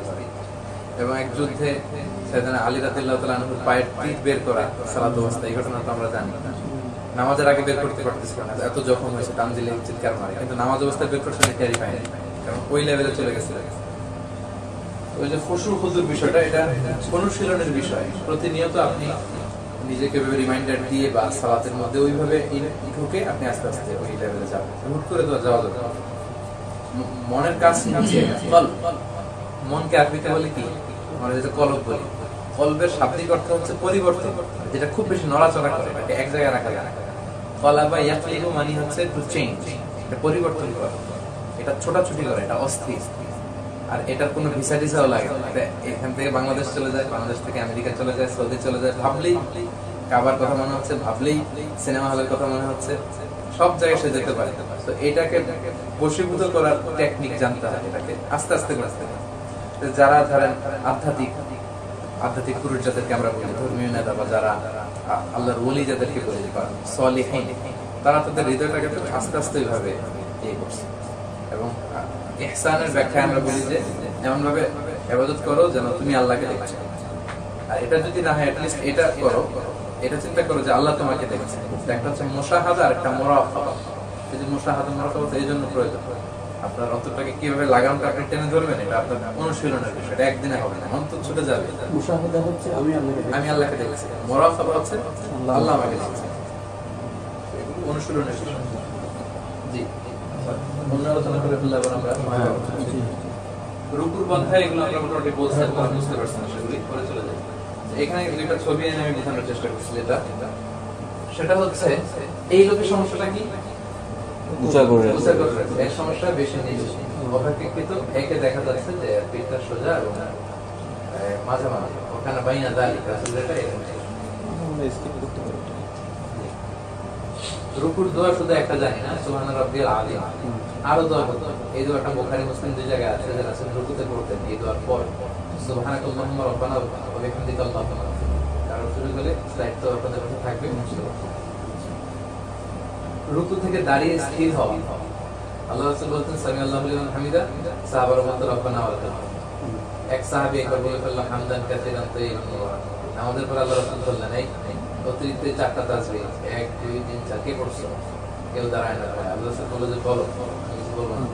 এবং এক যুদ্ধে সাইয়েদনা আলী রাদিয়াল্লাহু তাআলা আনহুর পায়ের টিপ বের করা সালাত অবস্থায়, এই ঘটনা তো আমরা জানি। নামাজের আগে বের করতে পারতেছিল না, এত জখম হয়েছে, টান দিলে চিৎকার মারে, কিন্তু নামাজ অবস্থায় বের করতে ক্যারি পায়নি, কারণ ওই লেভেলে চলে গেছিল। ওই যে খুশু খুজুর বিষয়টা, এটা অনুশীলনের বিষয়। প্রতিনিয়ত আপনি নিজেকে রিমাইন্ডার দিয়ে বা সালাতের মধ্যে ওইভাবে ঢুকে আপনি আস্তে আস্তে ওই লেভেলে যাবেন। হুট করে তো যাওয়া যাবে। মনের কাজ হচ্ছে মনকে আরবিতে বলে কি, আমরা যেটা কলব বলি, কলবের শাব্দিক অর্থ হচ্ছে পরিবর্তন, যেটা খুব বেশি নড়াচড়া করে, এটাকে এক জায়গায় রাখা যায় না। কলাবা ইয়াকলিবু মানে হচ্ছে টু চেঞ্জ, এটা পরিবর্তন করে, এটা ছোটাছুটি করে, এটা অস্থির। আর এটার কোনো ভিসা টিসাও লাগে না, এটা এখান থেকে বাংলাদেশ চলে যায়, বাংলাদেশ থেকে আমেরিকা চলে যায়, সৌদি চলে যায়, ভাবলেই কাবার কথা মনে হচ্ছে, ভাবলেই সিনেমা হলের কথা মনে হচ্ছে, সব জায়গায় সে যেতে পারে। তো এটাকে বশীভূত করার টেকনিক জানতে হয়, এটাকে আস্তে আস্তে করতে হয়। যারা ধরেন আধ্যাত্মিক পুরুষ যাদেরকে আমরা বলি, ধর্মীয় নেতা বা যারা আল্লাহর ওলি যাদেরকে বলি, বা সলিহিন, তারা তাদের হৃদয়টাকে আস্তে আস্তে এইভাবে ইয়ে করছে। এবং ইহসানের ব্যাখ্যা আমরা বলি যে এমন ভাবে ইবাদত করো যেন তুমি আল্লাহকে দেখছো। আর এটা যদি না হয়, অ্যাটলিস্ট এটা করো, এটা চিন্তা করো যে আল্লাহ তোমাকে দেখছে। একটা হচ্ছে মুশাহাদা আর একটা মুরাকাবা। এই যে মুশাহাদা মুরাকাবা এই জন্য প্রয়োজন, আপনার অন্তরটাকে কিভাবে লাগামটা আপনি টেনে ধরবেন, এটা আপনার অনুশীলনের বিষয়, এটা একদিনে হবে না, অন্তর ছুটে যাবে। মুশাহাদা হচ্ছে আমি আল্লাহকে দেখছি, মুরাকাবা হচ্ছে আল্লাহ আমাকে দেখছে, অনুশীলনের বিষয়। জি, অন্য আলোচনা করে ফেললে আবার আমরা রুকুর বন্ধা এগুলো আমরা মোটামুটি বুঝতে পারছি না, সেগুলি করে চলে যাই। এখানে দুইটা ছবি এনে আমি বোঝানোর চেষ্টা করছি, সেটা হচ্ছে এই লোকের সমস্যাটা কি, এর সমস্যা বেশি নেই, অপেক্ষাকৃত একে দেখা যাচ্ছে যে পিঠটা সোজা এবং মাঝামাঝি ওখানে বাইনা দালি এটা রুকুর দোয়া শুধু একটা জানি না, সুবহান রাব্বিয়াল আযীম, আরো দোয়া করতে। এই দোয়াটা বুখারী মুসলিম দুই জায়গায় আছে, যে রাসূল রুকুতে করতেন এই দোয়ার পর সুবহানাকাল্লাহুম্মা রাব্বানা ওয়া বিহামদিকা আল্লাহুম্মা। কারণ শুরু হলে স্লাইড তো আপনাদের কাছে থাকবে, রুকু থেকে দাঁড়িয়ে স্থির হওয়া। আল্লাহ রাসূল বলতেন সামি আল্লাহু লিমান হামিদা, সাহাবারা বলতেন রব্বানা ওয়া লাকাল হামদ। এক সাহাবী একবার বলে ফেললেন হামদান কাসীরান তাইয়িবান মুবারাকান। আমাদের পর আল্লাহ রাসূল বললেন এই অতিরিক্ত চারটা তাসবিহ 1 2 3 4 কে পড়ছো, কেউ দাঁড়ায় না। আল্লাহ রাসূল বললেন যে বলো, আমি কিছু বলবো না।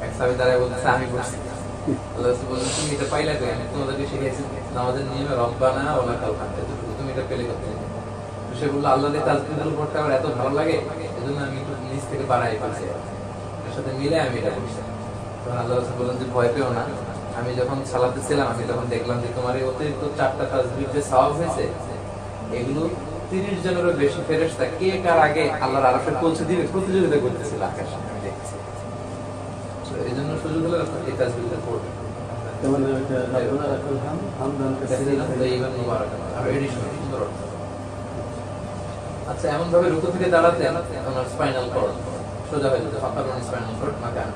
এক সাহাবী দাঁড়ায় বলছে আমি পড়ছি। আল্লাহ রাসূল বললেন তুমি এটা পাইলা কই, আমি তোমাদেরকে শিখিয়েছি নামাজের নিয়মে রব্বানা ওয়া লাকাল হামদ, তুমি এটা পেলে কোথায়? সে বললো আল্লাহর এই তাসবিহগুলো পড়তে আমার এত ভালো লাগে, এজন্য আমি একটু নিচ থেকে বাড়াই ফেলছি, এর সাথে মিলে আমি এটা করছি। তখন আল্লাহ রাসূল বললেন যে ভয় পেও না, আমি যখন সালাতে ছিলাম আমি তখন দেখলাম যে তোমার এই অতিরিক্ত চারটা তাসবিহ যে সওয়াব হয়েছে, এগুলো 30 জনেরও বেশি ফেরেশতা কে কার আগে আল্লাহর আরশে পৌঁছে দিবে প্রতিযোগিতা করতেছিল আকাশে, আমি দেখছি। তো এইজন্য সুযোগ হলে এই তাসবিহটা পড়বেন। যেমন এটা রাব্বানা লাকাল হামদ হামদান কাসীরান তাইয়িবান মুবারাকান, আর এডিশন সুন্দর অর্থ। আচ্ছা, এমন ভাবে রুকু থেকে দাঁড়াতে ওনার স্পাইনাল কর্ড সোজা হয়ে যেত, ফাঁকারুন স্পাইনাল কর্ড মাকান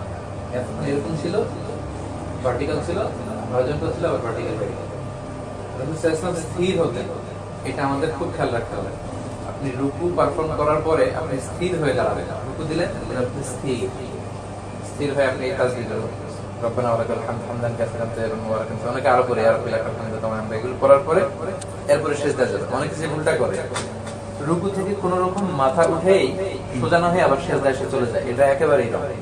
এতক্ষণ এরকম ছিল, ভার্টিক্যাল ছিল, হরিজন্টাল ছিল, আবার ভার্টিক্যাল হয়ে গেল। রাসূল সাল্লাল্লাহু আলাইহি ওয়াসাল্লাম স্থির হতেন, এটা আমাদের খুব খেয়াল রাখতে হবে। আপনি রুকু পারফর্ম করার পরে আপনি স্থির হয়ে দাঁড়াবেন, রুকু দিলেন আপনি স্থির হয়ে আপনি এই তাসবিহ করবেন, রব্বানা ওয়া লাকাল হামদ হামদান কাসীরান তাইয়িবান মুবারাকান। অনেকে আরো পড়ে আর লাকাল হামদ, আমরা এগুলো পড়ার পরে এরপরে সিজদা যাবে। অনেকে যে ভুলটা করে রুকু থেকে কোন রকম মাথা উঠেই সোজা না হয়ে আবার সিজদায় এসে চলে যায়, এটা একেবারেই নয়।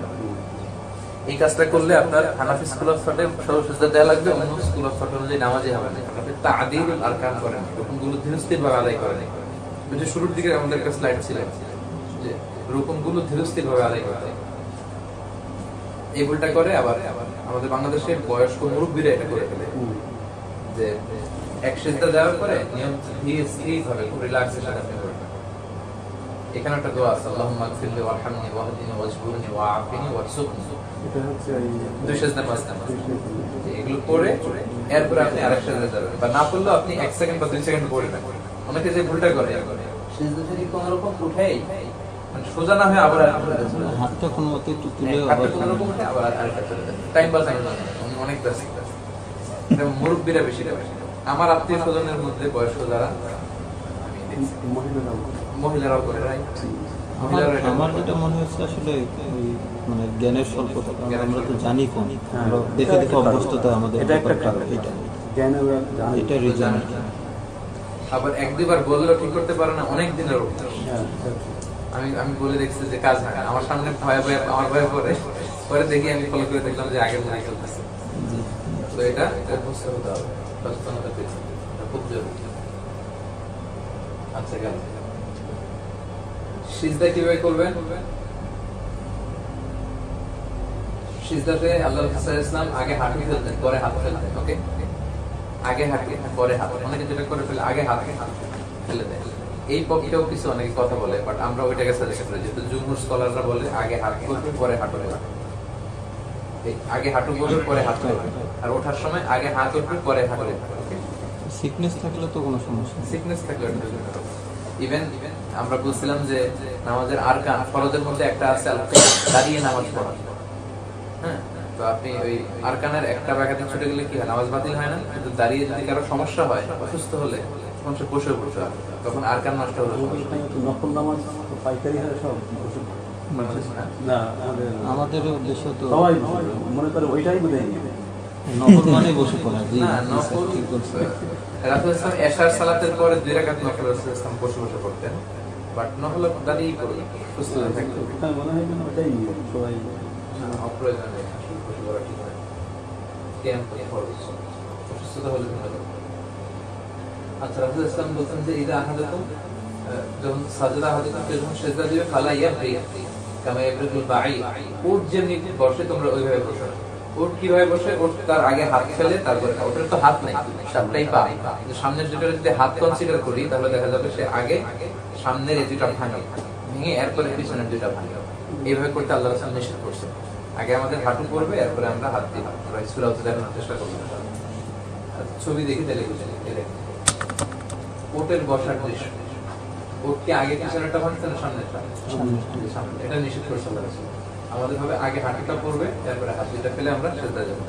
এই কাজটা করলে আপনার হানাফি স্কুল অফ থটে সরল সিজদা দেওয়া লাগবে, অন্য স্কুল অফ থট অনুযায়ী নামাজই হবে না। আপনি তা'দীল আরকান করেন, রুকুনগুলো ধীরস্থিরভাবে আদায় করেন। ওই যে শুরুর দিকে আমাদের কাছে স্লাইড ছিল যে রুকুনগুলো ধীরস্থিরভাবে আদায় করতে, এই ভুলটা করে আবার আমাদের বাংলাদেশের বয়স্ক মুরব্বীরা এটা করে ফেলে, যে এক সিজদা দেওয়ার পরে নিয়ম ধীরে স্থির ভাবে খুব রিল্যাক্সের সাথে আপনি করবেন। এখানে একটা দোয়া আছে, আল্লাহুম্মা আগফিরলি ওয়ারহামনি ওয়াহদিনি ওয়াজবুরনি ওয়াআফিনি ওয়ারযুকনি। এটা হচ্ছে এই দুই সিজদা মাঝখানে এগুলো করে এরপরে আপনি আরেক সিজদা যাবেন, বা না পড়লেও আপনি 1 সেকেন্ড বা 2 সেকেন্ড পড়বেন। অনেকে যে ভুলটা করে সিজদা থেকে কোন রকম উঠেই মানে সোজা না হয়ে আবার হাতটা কোনো মতে একটু তুলে হাতটা কোন রকম উঠে আবার আরেকটা চলে যায়, টাইম বাঁচানোর জন্য। অনেক ব্যস্ত, এটা মুরব্বীরা বেশি করে। আমার আত্মীয় স্বজনের মধ্যে বয়স্ক যারা মহিলারাও করে, আমার যেটা মনে হচ্ছে আসলে ওই মানে জ্ঞানের স্বল্পতা, আমরা তো জানি কম, আমরা দেখে দেখে অভ্যস্ততা আমাদের, এটা একটা কারণ, এটা জ্ঞানের এটা রিজন। আবার 1-2 বার বললেও ঠিক করতে পারে না, অনেক দিনের অভ্যাস। আমি বলে দেখছি যে কাজ হয় না, আমার সামনে ভয়ে ভয়ে আমার ভয়ে পরে দেখি আমি ফলো করে দেখলাম যে আগের মনে চলতেছে। তো এটা অভ্যস্ত হতে হবে, সচেতনতা পেয়েছে, খুব জরুরি। আচ্ছা, গেল সিজদা কিভাবে করবেন? সিজদাতে আল্লাহ রাসূল সাল্লাল্লাহু আলাইহি ওয়াসাল্লাম আগে হাঁটু ফেলতেন, পরে হাত ফেলতেন। ওকে, আগে হাঁটু পরে হাত। অনেকে যেটা করে ফেলে আগে হাত ফেলে দেয়, এই পক্ষেও কিছু অনেকে কথা বলে, বাট আমরা ওইটাকে সাজেস্ট করি, যেহেতু জুমহুর স্কলাররা বলে আগে হাত করবে পরে হাঁটু করবে, আগে হাঁটু করবে পরে হাত করবে, আর ওঠার সময় আগে হাত উঠবে পরে হাঁটু করবে। ওকে, সিকনেস থাকলে তো কোনো সমস্যা নেই। সিকনেস থাকলে ইভেন আমরা বলছিলাম যে নামাজের আরকান ফরজের মধ্যে একটা আছে দাঁড়িয়ে নামাজ পড়া। হ্যাঁ, তো আপনি ওই আরকানের একটা বা একাধিক ছুটে গেলে কি হয়, নামাজ বাতিল হয় না, কিন্তু দাঁড়িয়ে যদি কারো সমস্যা হয়, অসুস্থ হলে তখন সে বসে পড়তে হবে, তখন আরকান নষ্ট হলো। নফল নামাজ পাইকারি হয় সব না, আমাদের উদ্দেশ্য তো সবাই মনে করে ওইটাই বোধহয় নফল মানে বসে পড়া। না, নফল ঠিক করছে রাসূল সাল্লাল্লাহু আলাইহি ওয়াসাল্লাম এশার সালাতের পরে 2 রাকাত নফল রাসূল সাল্লাল্লাহু আলাইহি ওয়াসাল্লাম বসে বসে পড়তেন, বাট নফল দাঁড়িয়েই পড়বেন, সুস্থ থাকতে। মনে হয় ওইটাই সবাই অপ্রয়োজনে আসলে ক্ষতি করা ঠিক নয়। ক্যাম্প খরচ অসুস্থতা হলে আচ্ছা রাসূল ইসলাম বলতেন যে ইদা আহাদাতুম যখন সাজদা আহাদাতুম যখন সিজদা দিবে ফালা ইয়াবরি কামা ইয়াবরিল বাঈ উট যেমনি বসে তোমরা ওইভাবে বসো। উট কিভাবে বসে? উট তার আগে হাত ফেলে তারপরে ওটার তো হাত নাই, সবটাই পা। কিন্তু সামনের যেটা যদি হাত কনসিডার করি তাহলে দেখা যাবে সে আগে সামনের এই দুইটা ভাঙে, ভেঙে এরপরে পিছনের দুইটা ভাঙে। এইভাবে করতে আল্লাহ রাসূল নিষেধ করছে। আগে আমাদের হাঁটু পড়বে, এরপরে আমরা হাত দিয়ে আমরা সূরাতে দেখানোর চেষ্টা করব। ছবি দেখি তাহলে বুঝেন। উটের বসার দৃশ্য, উটকে আগে পিছনেরটা ভাঙছে না সামনেরটা? সামনে। এটা নিষেধ করছে আল্লাহ রাসূল। আমাদের হবে আগে হাঁটুটা পড়বে, তারপরে হাত দুইটা ফেলে আমরা সিজদা যাব।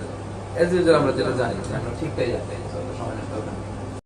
এজ ইউজুয়াল আমরা যেটা জানি আমরা ঠিকটাই জানি, সময় নষ্ট হবে না।